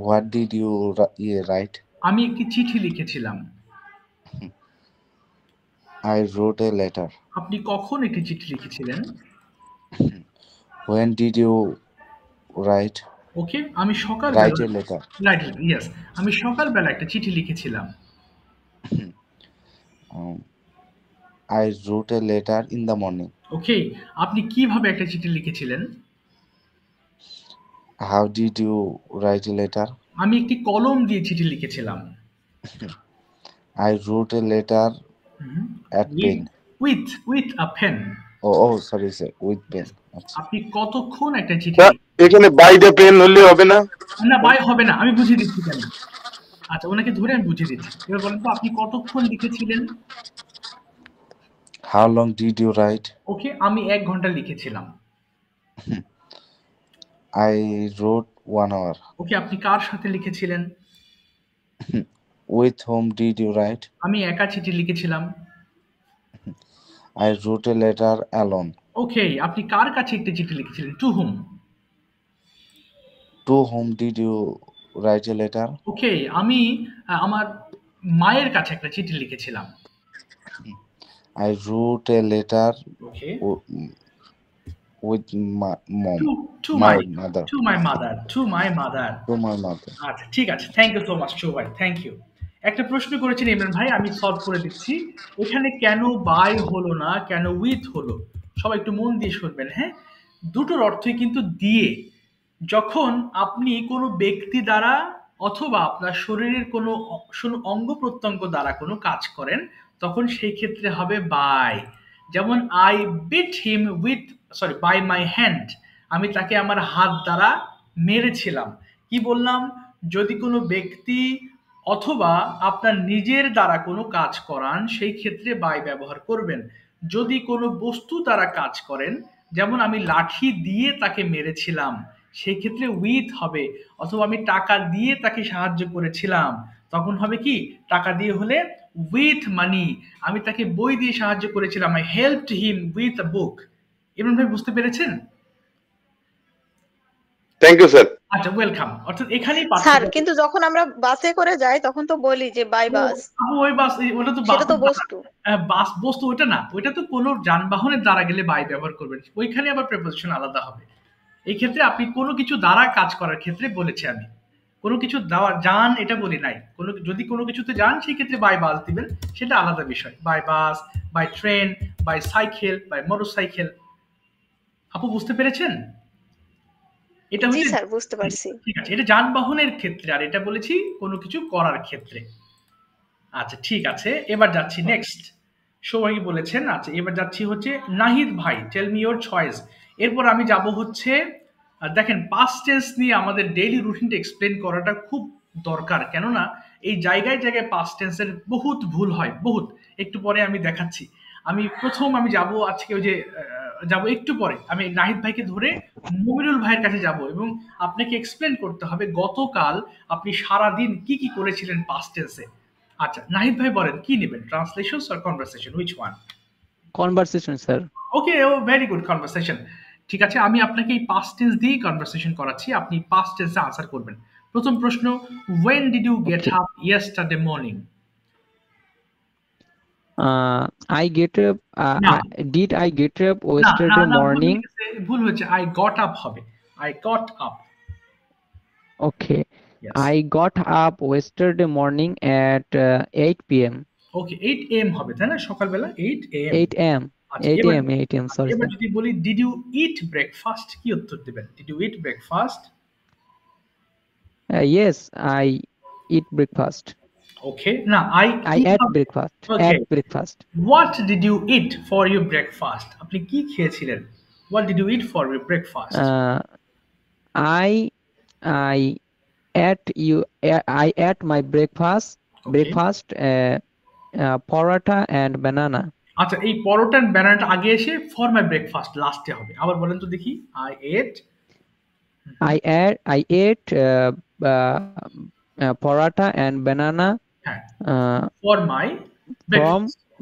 What did you write? আমি একটি চিঠি লিখেছিলাম। I wrote a letter. আপনি কখন একটি চিঠি লিখেছিলেন? When did you write? Okay, আমি রাইট সকালবেলা। A letter. Write, yes. আমি সকালবেলা একটা চিঠি লিখেছিলাম। I wrote a letter in the morning. Okay, আপনি কিভাবে একটা চিঠি লিখেছিলেন? How did you write a letter? আমি একটি কলম দিয়ে চিঠি লিখেছিলাম। I wrote a letter at pen. With a pen. Sorry sir, with pen. আপনি কতক্ষণ একটা চিঠি? এখানে বাই দ্য পেন হলে হবে না? না, বাই হবে না, আমি বুঝিয়ে দিচ্ছি কেন। আচ্ছা, ওনাকে ধরে আমি বুঝিয়ে দিচ্ছি। এবার বলেন তো, আপনি কতক্ষণ লিখেছিলেন? How long did you write? Okay, আমি 1 ঘন্টা লিখেছিলাম। I রোট 1 hour. ওকে, আপনি কার সাথে লিখেছিলেন? With whom did you write? আমি একা চিঠি লিখেছিলাম। I wrote a letter alone. Okay, আপনি কার কাছে একটি চিঠি লিখেছিলেন? To hmm? To whom did you write a letter? Okay, আমি আমার মায়ের কাছে একটা চিঠি লিখেছিলাম। I wrote a letter okay, with mom. To my my mother. Mother. Mother. আচ্ছা ঠিক আছে, থ্যাংক ইউ সো মাচ শো ভাই, থ্যাংক ইউ। একটা প্রশ্ন করেছেন ইমরান ভাই, আমি সলভ করে দিচ্ছি। এখানে কেন বাই হলো না, কেন উইথ হলো? সবাই একটু মন দিয়ে শুনবেন। হ্যাঁ, দুটোর অর্থই কিন্তু দিয়ে। যখন আপনি কোনো ব্যক্তি দ্বারা অথবা আপনার শরীরের কোনো অঙ্গ প্রত্যঙ্গ দ্বারা কোনো কাজ করেন, তখন সেই ক্ষেত্রে হবে বাই। যেমন I beat him by my hand. আমি তাকে আমার হাত দ্বারা মেরেছিলাম। কি বললাম? যদি কোনো ব্যক্তি অথবা আপনার নিজের দ্বারা কোনো কাজ করান, সেই ক্ষেত্রে বাই ব্যবহার করবেন। যদি কোনো বস্তু দ্বারা কাজ করেন, যেমন আমি লাঠি দিয়ে তাকে মেরেছিলাম, সেই ক্ষেত্রে উইথ হবে। অথবা আমি টাকা দিয়ে তাকে সাহায্য করেছিলাম, তখন হবে কি? টাকা দিয়ে হলে উইথ মানি। আমি তাকে বই দিয়ে সাহায্য করেছিলাম, I helped him with a book. Imran ভাই বুঝতে পেরেছেন? Thank you sir. আচ্ছা, ওয়েলকাম। অর্থাৎ এখানেই স্যার, কিন্তু যখন আমরা বাসে করে যাই তখন তো বলি যে বাই বাস, ওই বাস, ওটা তো সেটা তো বস্তু। বাস বস্তু, ওটা না, ওইটা তো কোনো যানবাহনের দ্বারা গেলে বাই ব্যবহার করবেন, ওইখানে আবার প্রেপোজিশন আলাদা হবে। এই ক্ষেত্রে আপনি কোনো কিছু দ্বারা কাজ করার ক্ষেত্রে বলেছি আমি, কোনো কিছু দেওয়া যান এটা বলি নাই, যদি কোনো কিছুতে যান সেই ক্ষেত্রে বাই বাস দিবেন, সেটা আলাদা বিষয়। By bus, by train, by cycle, by motorcycle. আপু বুঝতে পেরেছেন? এটা জি হচ্ছে স্যার, বুঝতে পারছি। ঠিক আছে, এটা যানবাহনের ক্ষেত্রে, আর এটা বলেছি কোনো কিছু করার ক্ষেত্রে। আচ্ছা ঠিক আছে, এবার যাচ্ছি নেক্সট। সবাই বলেছেন। আচ্ছা এবার যাচ্ছি হচ্ছে নাহিদ ভাই, টেল মি ইওর চয়েস। এরপর আমি যাব হচ্ছে দেখেন পাস্ট টেন্স নিয়ে আমাদের ডেইলি রুটিনটা এক্সপ্লেন করাটা খুব দরকার, কেননা এই জায়গায় জায়গায় পাস্ট টেন্সের বহুত ভুল হয়, বহুত। একটু পরে আমি দেখাচ্ছি। আমি যাব আজকে ওই যে যাব একটু পরে আমি নাহিদ ভাইকে ধরে মুমিনুল ভাইয়ের কাছে যাব এবং আপনাকে এক্সপ্লেন করতে হবে গতকাল আপনি সারাদিন কি কি করেছিলেন পাস্ট টেন্সে। আচ্ছা নাহিদ ভাই বলেন কি নেবেন, translation or conversation, which one? Conversation sir. Okay, oh very good, conversation. ঠিক আছে, আমি আপনাকে এই পাস্ট টেন্স দিয়েই কনভারসেশন করাচ্ছি, আপনি পাস্ট টেন্সে আনসার করবেন। প্রথম প্রশ্ন, when did you get Okay. up yesterday morning? I get up. না Did I get up না না yesterday না, ভুল morning? হয়েছে, ভুল হয়েছে, I got up হবে, I got up। Okay. Yes. I got up yesterday morning at 8 p.m. Okay, 8 am হবে তাই না, সকালবেলা 8 am। 8 a.m. আচ্ছা 8 এবার a.m. 8 a.m. Sorry, এবার sir. যদি বলি did you eat breakfast, কি উত্তর দিবেন? Did you eat breakfast? Yes, I eat breakfast. ওকে, না I ate breakfast. Okay. At breakfast. What did you eat for your breakfast? আপনি কি খেয়েছিলেন? What did you eat for your breakfast? I ate my breakfast. Okay. Breakfast, paratha and banana. আচ্ছা এই পরোটা and ব্যানানাটা আগে এসে for my breakfast লাস্টে হবে। আবার বলেন তো দেখি। I ate paratha and banana হ্যাঁ, for my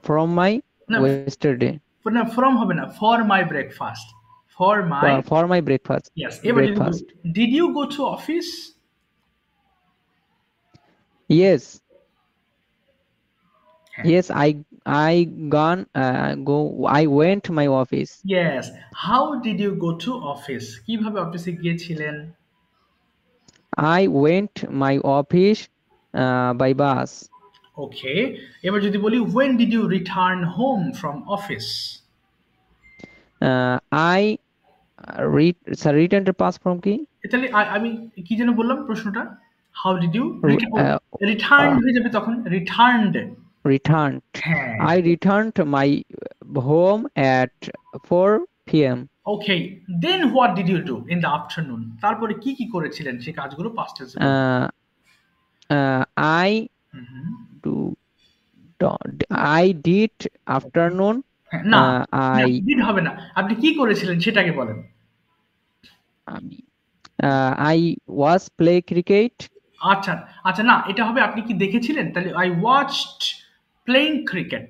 from my No. yesterday. না ফ্রম হবে না, ফর মাই ব্রেকফাস্ট, ফর my breakfast. ইয়েস। এবার breakfast. Did you go to office? Yes. হ্যাঁ। Yes, I went to my office. Yes. How did you go to office? কিভাবে অফিসে গিয়েছিলেন? I went my office by bus. ওকে, এবার যদি বলি when did you return home from office? I return the pass from কি? তাহলে আমি কি যেন বললাম প্রশ্নটা, how did you return হয়ে যাবে তখন, returned। হ্যাঁ, I returned my home at 4 p.m. Okay, then what did you do in the afternoon? তারপরে কি কি করেছিলেন সেই কাজগুলো past tense A? I did afternoon. না did হবে না, আপনি কি করেছিলেন সেটাকে বলেন। I was play cricket. আচ্ছা আচ্ছা, না এটা হবে আপনি কি দেখেছিলেন, তাহলে I watched playing cricket.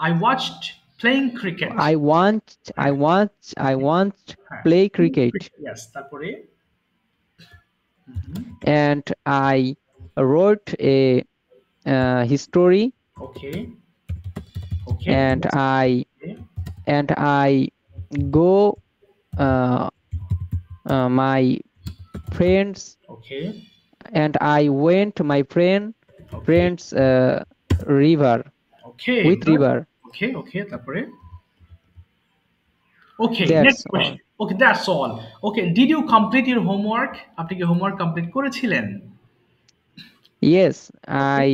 I watched playing cricket. I want play cricket. Yes, তারপরে and I wrote a history. Okay. And I go my friends. Okay. And I went to my friends river. Okay. With river. Okay, তারপরে Okay, That's next question. all. Okay, that's all. Okay, did you complete your homework? আপনি কি homework complete করেছিলেন? Yes, I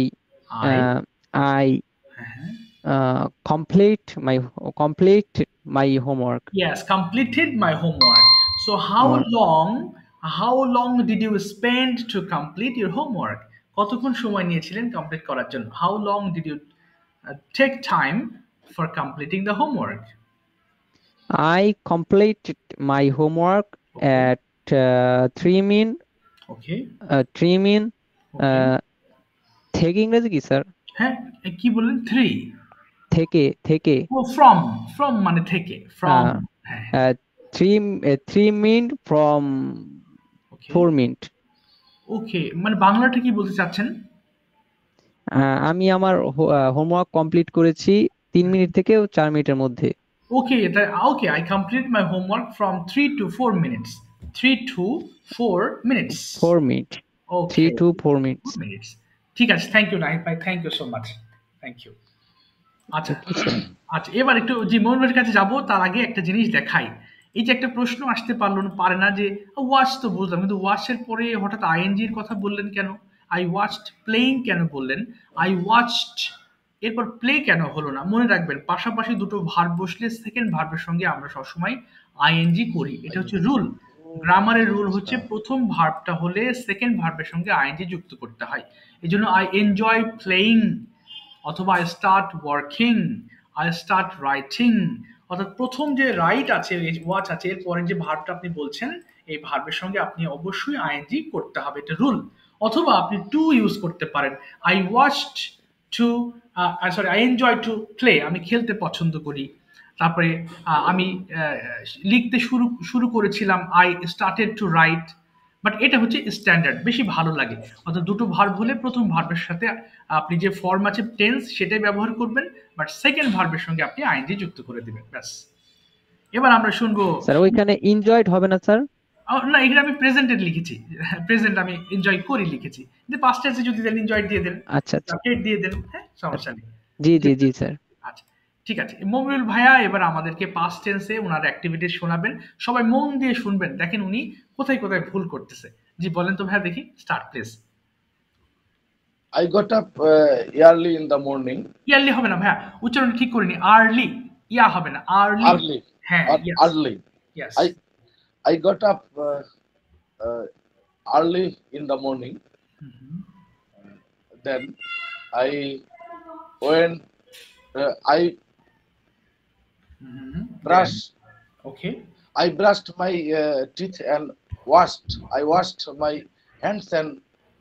complete my homework. Yes, completed my homework. So how long did you spend to complete your homework? কতক্ষণ সময় নিয়েছিলেন complete করার জন্য? How long did you take time for completing the homework? I completed my homework at 3 min. Okay. 3 min. থেকে ইংরেজি কি sir? হ্যাঁ, কি বললেন? 3 থেকে ও from মানে থেকে, from 3 min from 4 minute. ওকে, মানে বাংলাটা কি বলতে চাচ্ছেন? আমি আমার হোমওয়ার্ক কমপ্লিট করেছি 3 মিনিট থেকে 4 মিনিটের মধ্যে। Okay, I completed my homework from 3 to 4 minutes. 3 to 4 minutes. 4 minutes. Okay, 3 to 4 minutes. minutes. ঠিক আছে, থ্যাংক ইউ নাহিদ ভাই, thank you so much, thank you. আচ্ছা, Okay, sir. আচ্ছা, এবার একটু জি মনিরের কাছে যাব, তার আগে একটা জিনিস দেখাই। এই যে একটা প্রশ্ন আসতে পারে না যে ওয়াচ তো বুঝলাম, কিন্তু ওয়াচের পরে হঠাৎ আইএনজির কথা বললেন কেন? আই ওয়াচড প্লেইং কেন বললেন? আই ওয়াচড এরপর প্লে কেন হলো না? মনে রাখবেন, পাশাপাশি দুটো ভার্ব বসলে সেকেন্ড ভার্বের সঙ্গে আমরা সবসময় আইএনজি করি, এটা হচ্ছে রুল। গ্রামারের রুল হচ্ছে প্রথম ভার্বটা হলে সেকেন্ড ভার্বের সঙ্গে আইএনজি যুক্ত করতে হয়। এই জন্য আই এনজয় প্লেইং অথবা I start working, I start writing, অর্থাৎ প্রথম যে রাইট আছে, ওয়াচ আছে, এর পরের যে ভার্বটা আপনি বলছেন, এই ভার্বের সঙ্গে আপনি অবশ্যই আইএনজি করতে হবে, এটা রুল। অথবা আপনি টু ইউজ করতে পারেন, I watched to, sorry, I enjoy to play, আমি খেলতে পছন্দ করি। তারপরে আমি লিখতে শুরু শুরু করেছিলাম, I started to right. But এটা হচ্ছে স্ট্যান্ডার্ড, বেশি ভালো লাগে। অর্থাৎ দুটো ভার্ব হলে প্রথম ভার্বের সাথে আপনি যে ফর্ম আছে টেন্স সেটাই ব্যবহার করবেন, বাট সেকেন্ড ভার্বের সঙ্গে আপনি আইএনজি যুক্ত করে দিবেন, ব্যাস। এবার আমরা শুনবো। স্যার ওইখানে এনজয়েড হবে না স্যার? না, এখানে আমি প্রেজেন্টেড লিখেছি, প্রেজেন্ট আমি এনজয় করি লিখেছি, কিন্তু পাস্ট টেন্সে যদি দেন এনজয় দিয়ে দেন, আচ্ছা আচ্ছা, সাবজেক্ট দিয়ে দেন, হ্যাঁ, সমস্যা নেই। জি জি জি স্যার। আচ্ছা, ঠিক আছে, মমিনুল ভাইয়া এবার আমাদেরকে পাস্ট টেন্সে ওনার অ্যাক্টিভিটিস শোনাবেন। সবাই মন দিয়ে শুনবেন, দেখেন উনি কোথায় কোথায় ভুল করতেছে। জি বলেন তো ভাইয়া, দেখি, start please. I got up early in the morning. Yearly হবে না ভাইয়া, উচ্চারণ ঠিক করিনি, আর্লি, ইয়া হবে না, আর্লি। Early. হ্যাঁ, yes Early. Yes. I got up early in the morning. Then I went. I brushed. Okay I brushed my teeth and I washed my hands and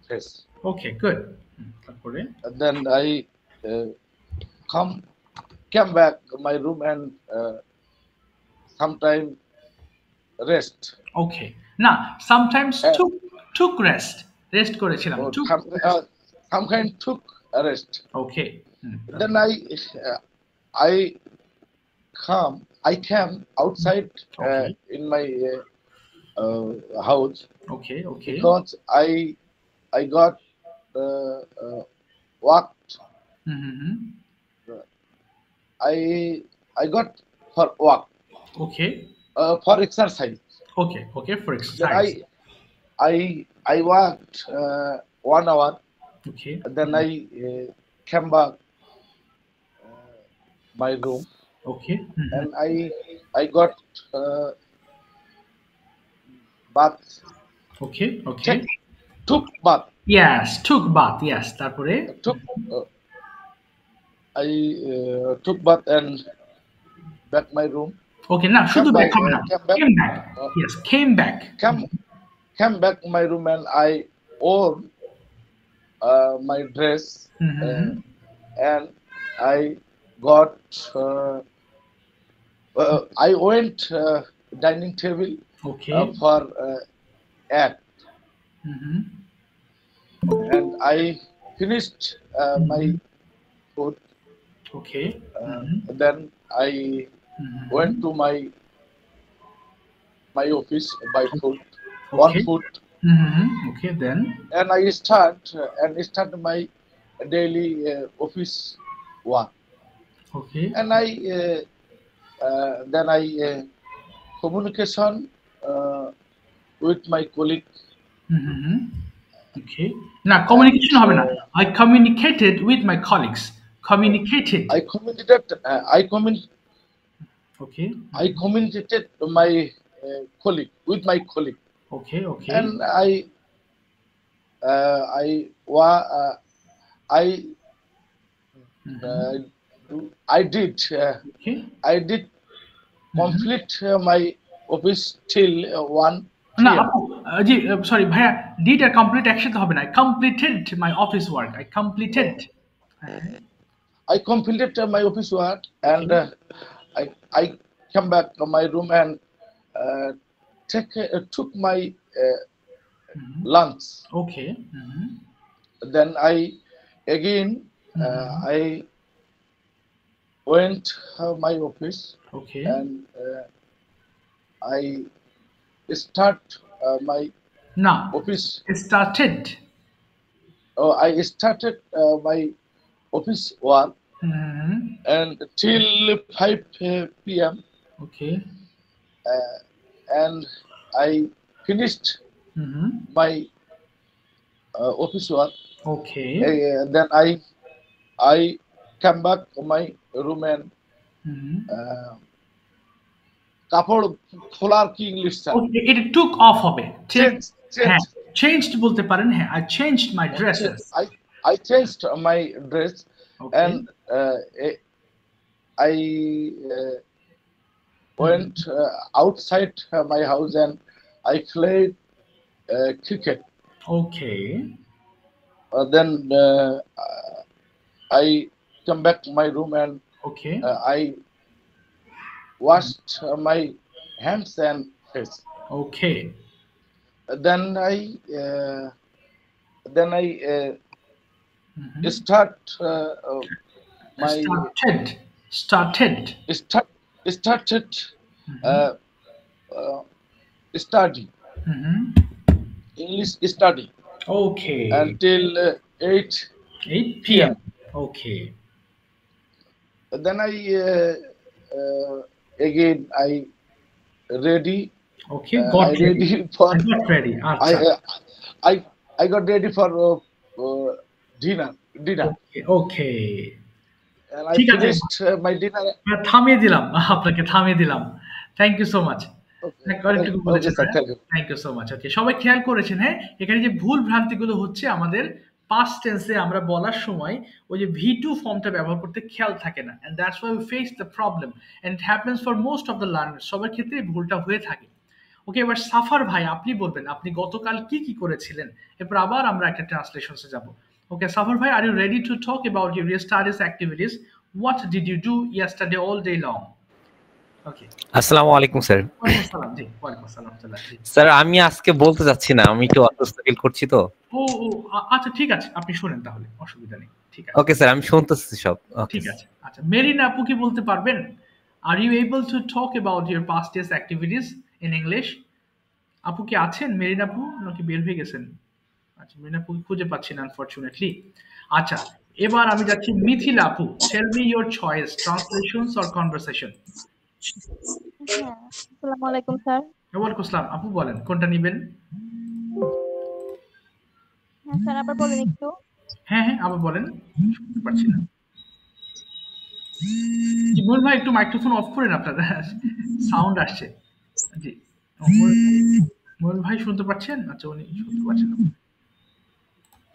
face. Okay, good. তারপরে Then I came back to my room and sometime rest. Okay, না, sometimes took rest, rest করেছিলাম, took. Some kind took a rest. Okay, Then I came outside Okay. in my house okay okay, because I got walked. I got for walk okay for exercise. Okay okay, for Then exercise. I walked 1 hour. Okay Then I came back my room okay and I got bath. Okay okay, Took bath. Yes, took bath, yes. তারপরে I took bath and back my room. ওকে, না, শুধু back হবে না, Came back. Came back, yes, came back. Came back my room and I wore my dress and I got I went dining table okay for act and I finished my food. Okay Then I went to my office by foot, one Okay. foot, okay, then and I start my daily office work. Okay And then I communication with my colleague. Okay, না, communication হবে না, I communicated with my colleagues, communicated. I communicated my colleague with my colleague, okay okay and I did okay, complete my office till 1 না p.m. আপু, জি sorry ভাইয়া, did আর complete একসাথে হবে না, I completed my office work, I completed. I completed my office work and I came back to my room and took my lunch. Okay Then I again I went my office okay and I start my না, office. started. I started my office work Mhm. and till 5 p.m. Okay. And I finished Mhm. my office work. Okay. Then I come back to my room and Mhm. কাপড় খোলার কি English sir? Okay, it took off হবে। ঠিক, হ্যাঁ, Change. changed বলতে পারেন, হ্যাঁ, I changed my dresses. I changed my dress Okay. and I went outside my house and I played cricket. Okay. Then I come back to my room and Okay. I washed my hands and face. Okay. Then I Mhm. start my Started. started study Mhm. English study Okay. until 8 8 p.m. Okay. Then I again I ready. Okay, got I ready. ready for I got ready. আচ্ছা। I got ready for dinner. Okay, okay. And I ঠিক আছে। finished my dinner. থামিয়ে দিলাম, আপনাকে থামিয়ে দিলাম। Thank you so much. Okay, আরেকটুকু বলেছেন, sir, হ্যাঁ? thank you. Thank you so much. Okay, সবাই খেয়াল করেছেন, হ্যাঁ? এখানে যে ভুল ভ্রান্তিগুলো হচ্ছে আমাদের পাস্ট টেন্সে আমরা বলার সময় ওই যে V2 ফর্মটা ব্যবহার করতে খেয়াল থাকে না। And that's why we face the problem and it happens for most of the learners. সবার ক্ষেত্রেই ভুলটা হয়ে থাকে। ওকে, এবার সাফার ভাই আপনি বলবেন আপনি গতকাল কি করেছিলেন? এরপর আবার আমরা একটা ট্রান্সলেশনসে যাব। ওকে, সাফার ভাই, are you ready to talk about your studies activities? What did you do yesterday all day long? Okay. আসসালামু আলাইকুম স্যার। ওয়ালাইকুম আসসালাম। জি, ওয়ালাইকুম আসসালাম। জি। স্যার আমি আজকে বলতে চাচ্ছি না, আমি একটু অসুস্থ ফিল করছি তো। আচ্ছা ঠিক আছে, আপনি শোনেন তাহলে, অসুবিধা নেই। ঠিক আছে। ওকে স্যার, আমি শুনতেছি সব। ঠিক আছে। আচ্ছা, মেরিন আপু কি বলতে পারবেন? Are you able to talk about your past days activities in English? আপু কি আছেন? মেরিন আপু নাকি বের হয়ে গেছেন? আচ্ছা, মেরিন আপু খুঁজে পাচ্ছি না আনফরচুনেটলি। আচ্ছা, এবার আমি যাচ্ছি মিথিলা আপু। Tell me your choice, translations or conversation? হ্যাঁ, আসসালামু আলাইকুম স্যার। ওয়ালাইকুম আসসালাম। আপু বলেন কোনটা নিবেন? হ্যাঁ স্যার, আবার বলেন একটু। হ্যাঁ, আবার বলেন। শুনতে পাচ্ছি না। জি, মোহন ভাই একটু মাইক্রোফোন অফ করেন আপনার, সাউন্ড আসছে। জি, মোহন ভাই শুনতে পাচ্ছেন? আচ্ছা, উনি শুনতে পাচ্ছেন না।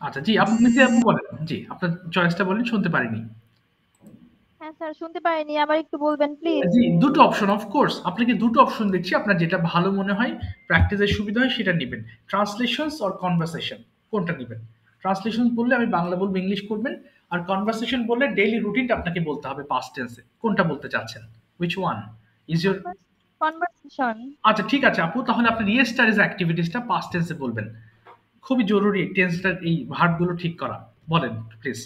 আচ্ছা, জি, আপু মিথিলা আপু বলেন। জি, আপনার চয়েসটা বলেন, শুনতে পারিনি। হ্যাঁ স্যার, শুনতে পাইনি, আবার একটু বলবেন প্লিজ। জি, দুটো অপশন, অফ কোর্স আপনাকে দুটো অপশন দিচ্ছি, আপনার যেটা ভালো মনে হয়, প্র্যাকটিসের সুবিধা হয় সেটা নেবেন। ট্রান্সলেশনস অর কনভারসেশন, কোনটা নেবেন? ট্রান্সলেশন বললে আমি বাংলা বলবো, ইংলিশ করবেন। আর কনভারসেশন বললে ডেইলি রুটিনটা আপনাকে বলতে হবে পাস্ট টেন্সে। কোনটা বলতে চাচ্ছেন? Which one is your? Conversation. আচ্ছা ঠিক আছে আপু, তাহলে আপনার ইয়েস্টারডেজ অ্যাক্টিভিটিসটা পাস্ট টেন্সে বলবেন। খুবই জরুরি টেন্সটার এই ভার্বগুলো ঠিক করা। বলেন প্লিজ।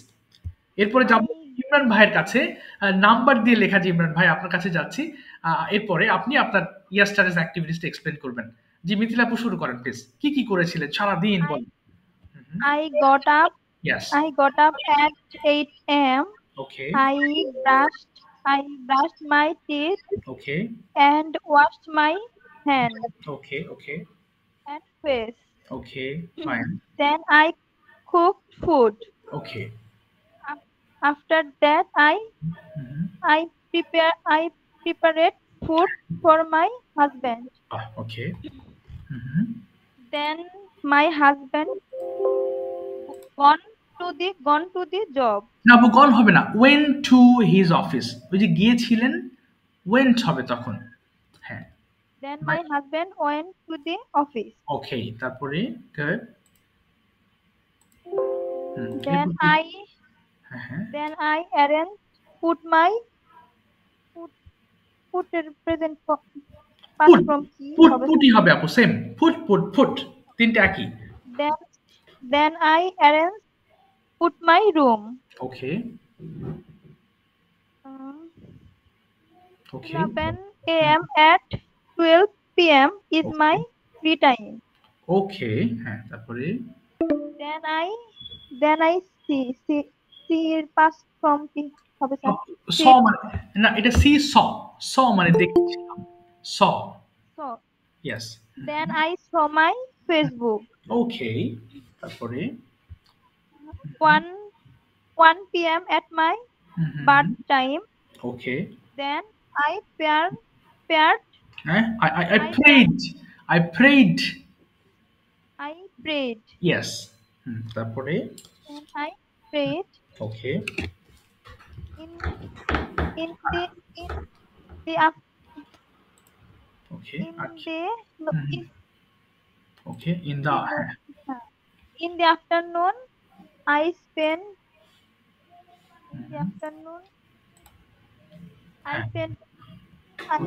এরপরে যাব ইমরান ভাইয়ের কাছে। নাম্বার দিয়ে লেখা যে ইমরান ভাই, আপনার কাছে যাচ্ছি। এরপরে আপনি আপনার ইয়েস্টারডেজ অ্যাক্টিভিটিসটা এক্সপ্লেন করবেন। জি, মিথিলা আপু শুরু করেন প্লিজ। কি করেছিলেন সারাদিন বলেন। I got up. Yes. I got up at 8 a.m. Okay. I brushed my teeth. Okay. And washed my hands. Okay. And face. Okay, fine. Then I cooked food. Okay. After that, I prepared food for my husband. Okay. Then my husband gone to the job. না আপু, গন হবে না, went to his office। ওই যে গিয়েছিলেন, went হবে তখন। হ্যাঁ। Then my husband went to the office. Okay, তারপরে good. Then I arranged put present past from পুটি হবে আপু, সেম। ফুট তিনটা একই। Then I arranged put my room. Okay. 11 a.m. at 12 p.m. is my free time. ওকে, হ্যাঁ, তারপরে Then I see এর past form কি হবে স্যার? স See মানে না, এটা সি স স মানে দেখছিলাম, স, saw. Yes, Then I saw my Facebook. ওকে, তারপরে 1 1 p.m. at my bath time. Okay, Then I paired হ্যাঁ, I I paired prayed, I prayed, I prayed. Yes, তারপরে Then I prayed okay, in in the in the okay, in আচ্ছা, the no, okay, in the, হ্যাঁ, in the afternoon I spent in the afternoon I হ্যাঁ, spent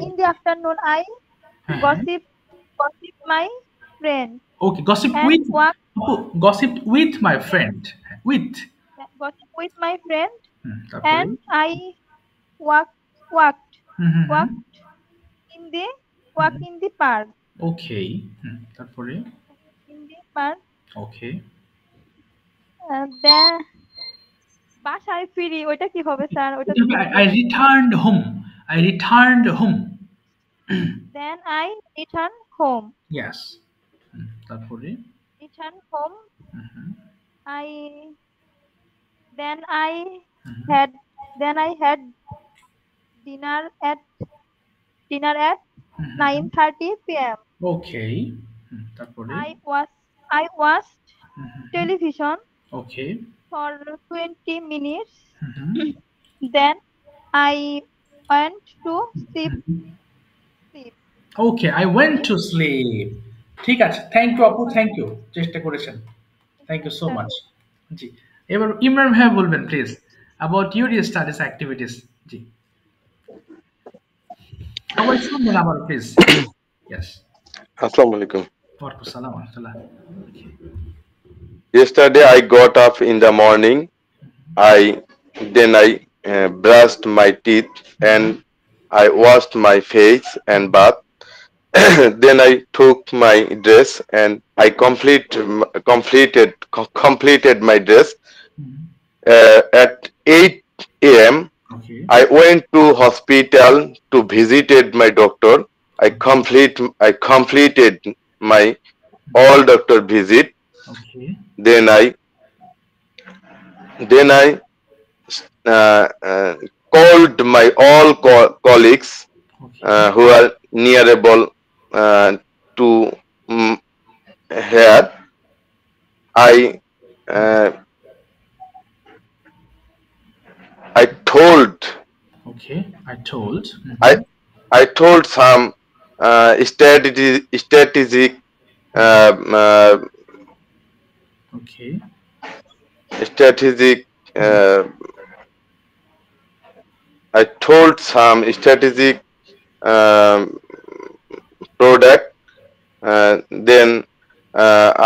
in the afternoon I হ্যাঁ, gossip my friend okay, gossip and with, walk gossip with my friend, with, gossip with my friend তারপরে and I walked walked in the park ওকে, তারপরে in the park okay, then বাসায় ফিরি ওইটা কি হবে sir? ওইটা তো I returned home, I returned home, then I return home yes, তারপরে return home I then I had dinner at 9:30 p.m. ওকে, তারপরে I watched television okay, for 20 minutes. Then I went to sleep. Okay, I went to sleep, ঠিক আছে, thank you আপু, thank you, চেষ্টা করেছেন, thank you so much. জি, এবার ইমরান ভাইয়া বলবেন please about your studies activities. জি, সবাই শুনবেন আবার প্লিজ। Yes, Assalamu alaikum. ওয়ালাইকুম আসসালাম ওয়া রাহমাতুল্লাহ। Yesterday I got up in the morning. I brushed my teeth and I washed my face and bath. Then I took my dress and I completed my dress. At 8 a.m. Okay. I went to hospital to visited my doctor. I completed my all doctor visit. Okay. Then I called my all colleagues who are nearable to here. I told. Okay. I told. I told some strategic okay. Strategic. I told some strategic product. Then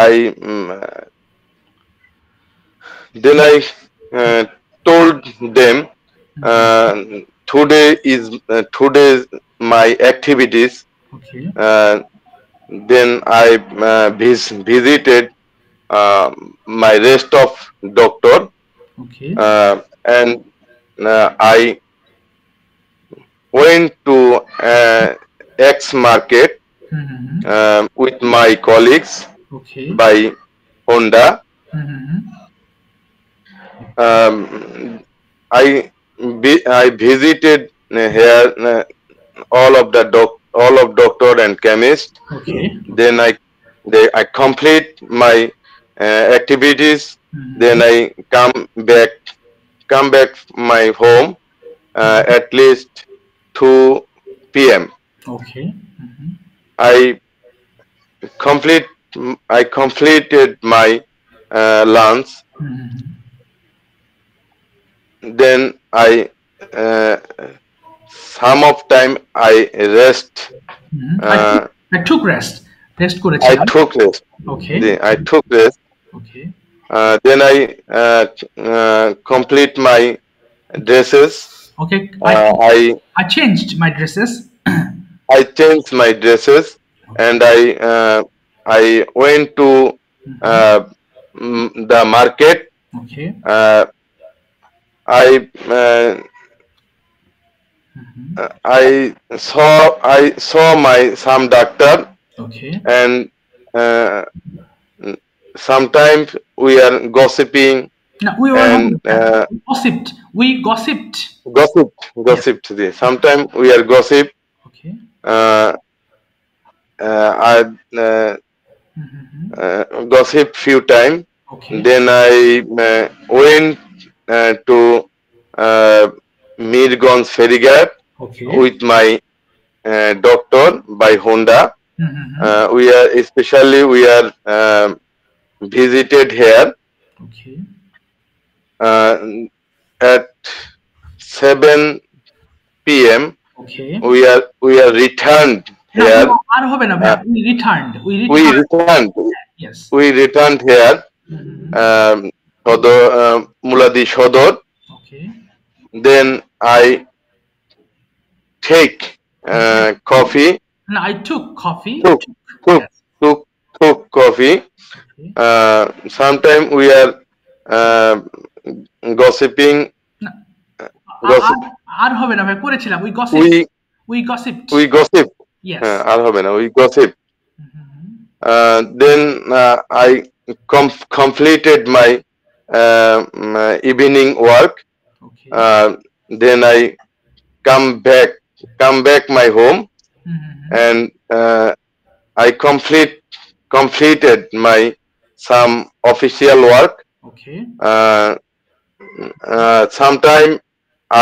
I told them today's my activities. Okay. Then I visited my rest of doctor. Okay. And I went to X market with my colleagues. Okay. By Honda. I visited here all of doctor and chemist. Okay. Then I complete my activities. Then I come back my home at least 2 p.m. Okay. I completed my lunch. Then some of time I rest. I took rest. Rest করেছি। I took rest. Okay. I took rest. Okay. Then I complete my dresses. Okay. I changed my dresses. I changed my dresses and I I went to the market. Okay. I saw my some doctor, Okay. and sometimes we are gossiping No, we were and gossiped. We gossiped. gossiped. Sometimes we are gossip. Okay. I gossip few times. Okay. Then I went to Mirganj Ferrygat Okay. with my doctor by Honda. We are visited here Okay. at 7 p.m. Okay. We are returned here. আর হবে না ভাই, we returned. Yes. We returned here. Muladi Shodor. Okay. Then I take coffee. No, I took coffee. Took coffee. Sometimes we are gossiping. আর হবে না ভাই, করেছিলাম we gossiped. Yes. আর হবে না, we gossip. Then I completed my evening work. Okay. Then I come back my home, and I completed my some official work. Okay. Sometime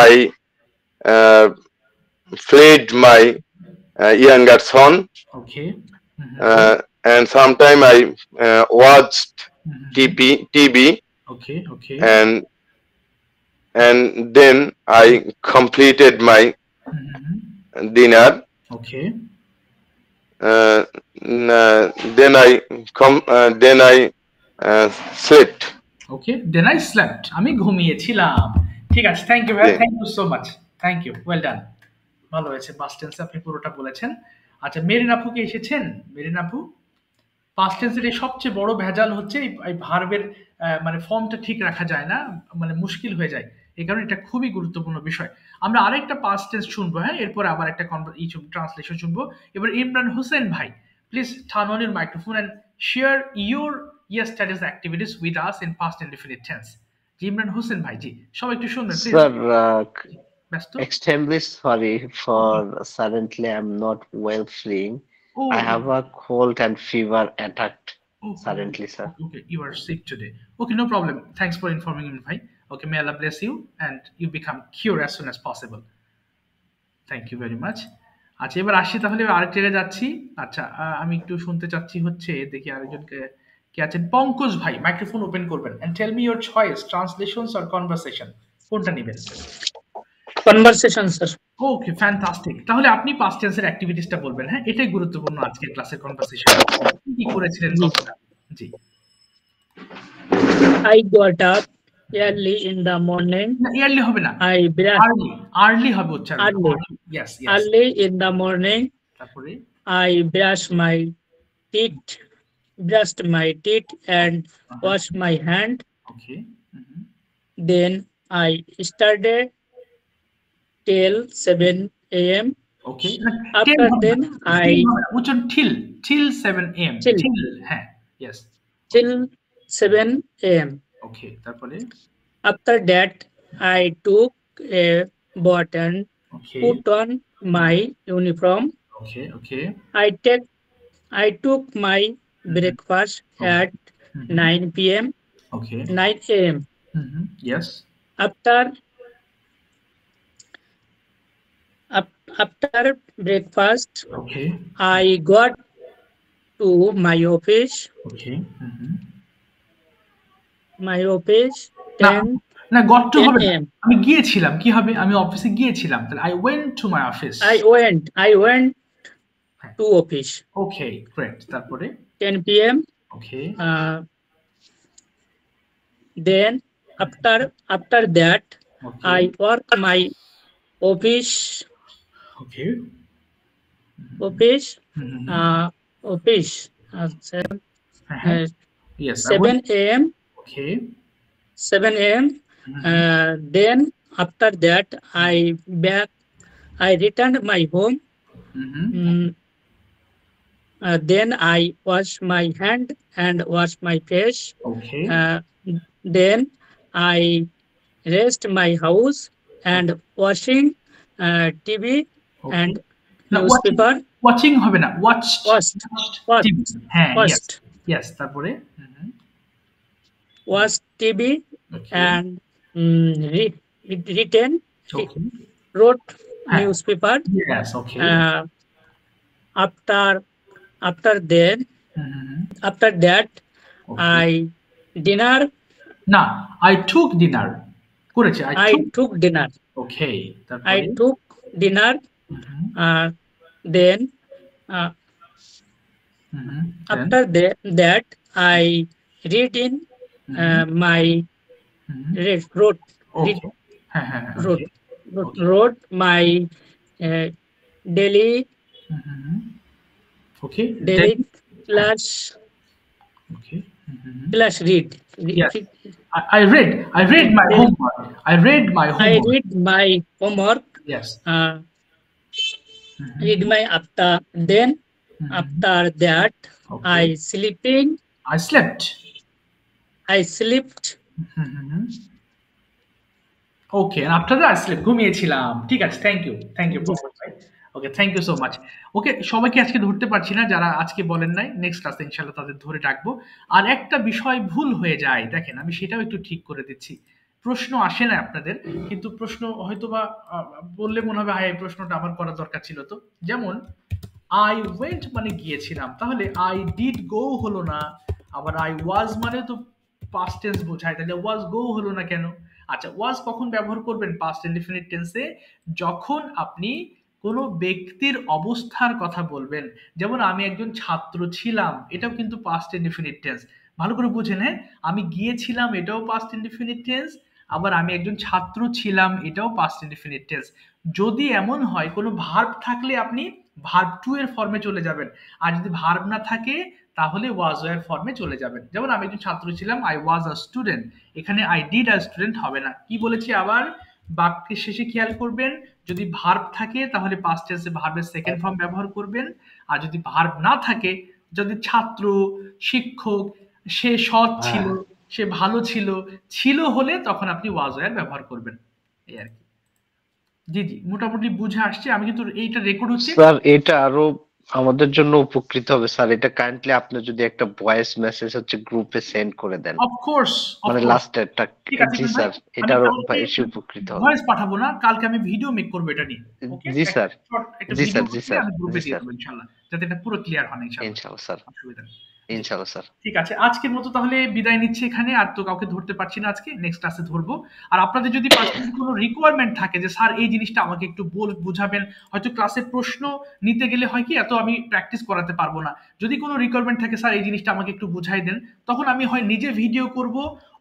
I fed my younger son. Okay. And sometime I watched TV. Okay. Okay. And then I completed my dinner. Okay. Then I slept. Okay. Then I slept. আমি ঘুমিয়েছিলাম। ঠিক আছে, thank you ভাই, thank you so much, thank you, well done, ভালো হয়েছে, past টেন্সে আপনি পুরোটা বলেছেন। আচ্ছা, মেরিন আপু কি এসেছেন? মেরিন আপু, পাস্ট টেন্সের এই সবচেয়ে বড় ভেজাল হচ্ছে এই ভার্বের মানে ফর্মটা ঠিক রাখা যায় না, মানে মুশকিল হয়ে যায়, এই কারণে এটা খুবই গুরুত্বপূর্ণ বিষয়। আমরা আরেকটা পাস্ট টেন্স শুনবো, হ্যাঁ, এরপরে আবার একটা ট্রান্সলেশন শুনবো। এবার ইমরান হোসেন ভাই, please turn on your microphone and share your yesterday's activities with us in past indefinite tense. জি ইমরান হোসেন ভাই, জি সবাই একটু শুনবেন please. Sir, extremely sorry for suddenly I'm not well feeling. I have a cold and fever attacked suddenly, sir. Okay, you are sick today. Okay, no problem. Thanks for informing me, bhai. Okay, may Allah bless you and you become cured as soon as possible. Thank you very much. আচ্ছা, এবার আসি তাহলে আরেক জায়গায় যাচ্ছি। আচ্ছা, আমি একটু শুনতে চাচ্ছি হচ্ছে, দেখি আরেকজনকে কে আছেন, পঙ্কজ ভাই, মাইক্রোফোন ওপেন করবেন and tell me your choice, translations or conversation, কোনটা নেবেন? Conversation sir. Okay, fantastic. তাহলে আপনি পাস্ট টেন্সের অ্যাক্টিভিটিসটা বলবেন, হ্যাঁ, এটাই গুরুত্বপূর্ণ আজকের ক্লাসের কনভারসেশন। কি করেছিলেন গতকাল? জি। I got up early in the morning. না, early হবে না, early হবে উচ্চারণ। Yes, yes. Early in the morning. তারপরে I brushed my teeth and washed my hand. Okay. Then I started till 7 a.m. Okay. After then I till 7 a.m. Till, হ্যাঁ, yes. Till 7 a.m. Okay, তারপরে after that I took a bath and put on my uniform. Okay, okay. I took my breakfast at 9 p.m. Okay. 9 a.m. Yes. After breakfast, okay, I got to my office. Okay. My office 10 না, got to হবে, আমি গিয়েছিলাম, কি হবে, আমি অফিসে গিয়েছিলাম, তাহলে I went to my office. I went to office. Okay, great. তারপরে 10 p.m. Okay. Then after that, I work my office. Okay. Office. Yes. 7 a.m. Okay. 7 a.m. Then after that, I returned my home. Then I wash my hand and wash my face. Okay. Then I rest my house and washing TV and newspaper. Watching হবে না, watched TV. হ্যাঁ, yes, তারপরে watch TV and wrote newspaper. Yes, okay. After that, I dinner. না, I took dinner. করেছে, I took dinner. Okay. I took dinner. Then after that, I read in my wrote my daily daily class. Okay. Class read. Yes. I read my homework. I read my homework. Yes. Read my after that, I sleeping. I slept. Okay, and after that I slept. ঘুমিয়েছিলাম। ঠিক আছে, thank you. Okay, thank you so much. Okay, সবাইকে আজকে ধরতে পারছি না, যারা আজকে বলেন নাই, নেক্সট ক্লাসে ইনশাআল্লাহ তাদের ধরে রাখবো। আর একটা বিষয় ভুল হয়ে যায়, দেখেন আমি সেটাও একটু ঠিক করে দিচ্ছি। প্রশ্ন আসে না আপনাদের, কিন্তু প্রশ্ন হয়তো বা বললে মনে হবে এই প্রশ্নটা আমার করা দরকার ছিল। তো যেমন আই ওয়েন্ট মানে গিয়েছিলাম, তাহলে আই ডিড গো হলো না। আবার আই ওয়াজ মানে তো পাস্ট টেন্স বোঝায়, তাহলে ওয়াজ গো হলো না কেন? আচ্ছা, ওয়াজ কখন ব্যবহার করবেন পাস্ট ইনডিফিনিট টেন্সে? যখন আপনি কোনো ব্যক্তির অবস্থার কথা বলবেন। যেমন আমি একজন ছাত্র ছিলাম, এটাও কিন্তু পাস্ট ইনডিফিনিট টেন্স। ভালো করে বুঝেন, হ্যাঁ, আমি গিয়েছিলাম এটাও পাস্ট ইনডিফিনিট টেন্স, আবার আমি একজন ছাত্র ছিলাম এটাও পাস্ট ইনডিফিনিট টেন্স। যদি এমন হয় কোনো ভার্ব থাকলে আপনি ভার্ব টু এর ফর্মে চলে যাবেন, আর যদি ভার্ব না থাকে তাহলে ওয়াজ এর ফর্মে চলে যাবেন। যেমন আমি একজন ছাত্র ছিলাম, আই ওয়াজ আ স্টুডেন্ট, এখানে আই ডিড আ স্টুডেন্ট হবে না। কি বলেছি আবার? বাক্যের শেষে খেয়াল করবেন, যদি ভার্ব থাকে তাহলে পাস্ট টেন্সে ভার্বের সেকেন্ড ফর্ম ব্যবহার করবেন, আর যদি ভার্ব না থাকে, যদি ছাত্র, শিক্ষক, সে সৎ ছিল, সে ভালো ছিল হলে তখন আপনি ওয়াজ ওয়্যার ব্যবহার করবেন। এই আর কি। জি, মোটামুটি বুঝে আসছে। আমি কিন্তু এইটা রেকর্ড হচ্ছে স্যার, এটা আরো আমাদের জন্য উপকৃত হবে স্যার। এটা কাইন্ডলি আপনি যদি একটা ভয়েস মেসেজ হচ্ছে গ্রুপে সেন্ড করে দেন, অফ কোর্স, মানে লাস্ট একটা। জি স্যার, এটা আরো বেশি উপকৃত হবে। ভয়েস পাঠাবো না, কালকে আমি ভিডিও মেক করব এটা নিয়ে। ওকে জি স্যার, জি স্যার, জি স্যার, আমি গ্রুপে দিয়ে দেব ইনশাআল্লাহ, যাতে এটা পুরো ক্লিয়ার হয় ইনশাআল্লাহ স্যার, ইনশাআল্লাহ স্যার। ঠিক আছে, আজকের মতো তাহলে বিদায় নিচ্ছি এখানে। আর তো কাউকে ধরতে পারছি না আজকে, নেক্সট ক্লাসে ধরবো। আর আপনাদের যদি পার্সোনালি কোনো রিকোয়ারমেন্ট থাকে যে স্যার এই জিনিসটা আমাকে একটু বুঝাবেন, হয়তো ক্লাসের প্রশ্ন নিতে গেলে হয় কি এত আমি প্র্যাকটিস করাতে পারবো না, যদি কোনো রিকোয়ারমেন্ট থাকে স্যার এই জিনিসটা আমাকে একটু বুঝাই দেন, তখন আমি হয় নিজে ভিডিও করব,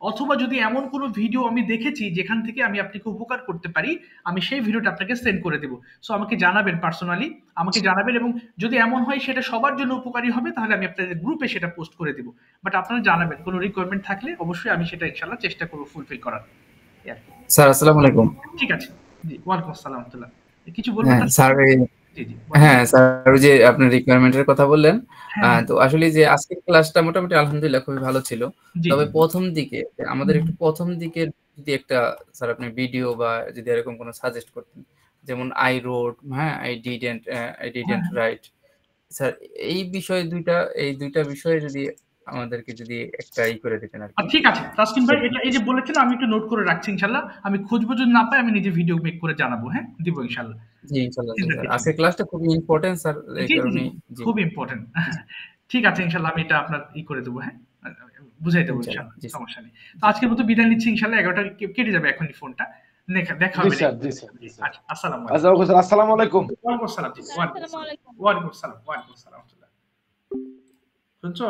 অথবা যদি এমন কোনো ভিডিও আমি দেখেছি যেখান থেকে আমি আপনাকে উপকার করতে পারি, আমি সেই ভিডিওটা আপনাকে সেন্ড করে দেবো। সো আমাকে জানাবেন, পার্সোনালি আমাকে জানাবেন, এবং যদি এমন হয় সেটা সবার জন্য উপকারী হবে তাহলে আমি আপনাদের গ্রুপে সেটা পোস্ট করে দেবো। বাট আপনারা জানাবেন, কোনো রিকোয়ারমেন্ট থাকলে অবশ্যই আমি সেটা ইনশাআল্লাহ চেষ্টা করবো ফুলফিল করার। স্যার আসসালামু আলাইকুম। ঠিক আছে, জি, ওয়ালাইকুম আসসালাম ওয়া রাহমাতুল্লাহ। কিছু বলবেন স্যার? হ্যাঁ স্যার, যে আপনার রিকোয়ারমেন্টের কথা বললেন, তো আসলে যে আজকের ক্লাসটা মোটামুটি আলহামদুলিল্লাহ খুবই ভালো ছিল। তবে প্রথম দিকে আমাদের একটু প্রথম দিকের যদি একটা স্যার আপনি ভিডিও বা যদি এরকম কোনো সাজেস্ট করতেন, যেমন আই রোড, হ্যাঁ, আই ডিডন্ট রাইট, স্যার এই দুইটা বিষয়ে যদি আমাদেরকে যদি একটা করে দিতেন আর কি। ঠিক আছে তাসকিন ভাই, এটা এই যে বলেছেন আমি একটু নোট করে রাখছি, ইনশাআল্লাহ আমি খুঁজবো, যদি না পাই আমি নিজে ভিডিও মেক করে জানাবো। হ্যাঁ, দিব ইনশাআল্লাহ। জি ইনশাআল্লাহ স্যার, আজকের ক্লাসটা খুবই ইম্পর্টেন্ট স্যার, এই কারণে খুব ইম্পর্টেন্ট। ঠিক আছে, ইনশাআল্লাহ আমি এটা আপনার করে দেবো, হ্যাঁ, বুঝাই দেবো ইনশাআল্লাহ, সমস্যা নেই। তো আজকের মতো বিদায় নিচ্ছি ইনশাআল্লাহ, 11টা কেটে যাবে এখনই ফোনটা, দেখা হবে। আচ্ছা, আসসালামু আলাইকুম। আসসালামু আলাইকুম। ওয়ালাইকুম আসসালাম। ওয়ালাইকুম আসসালাম। শুনছো?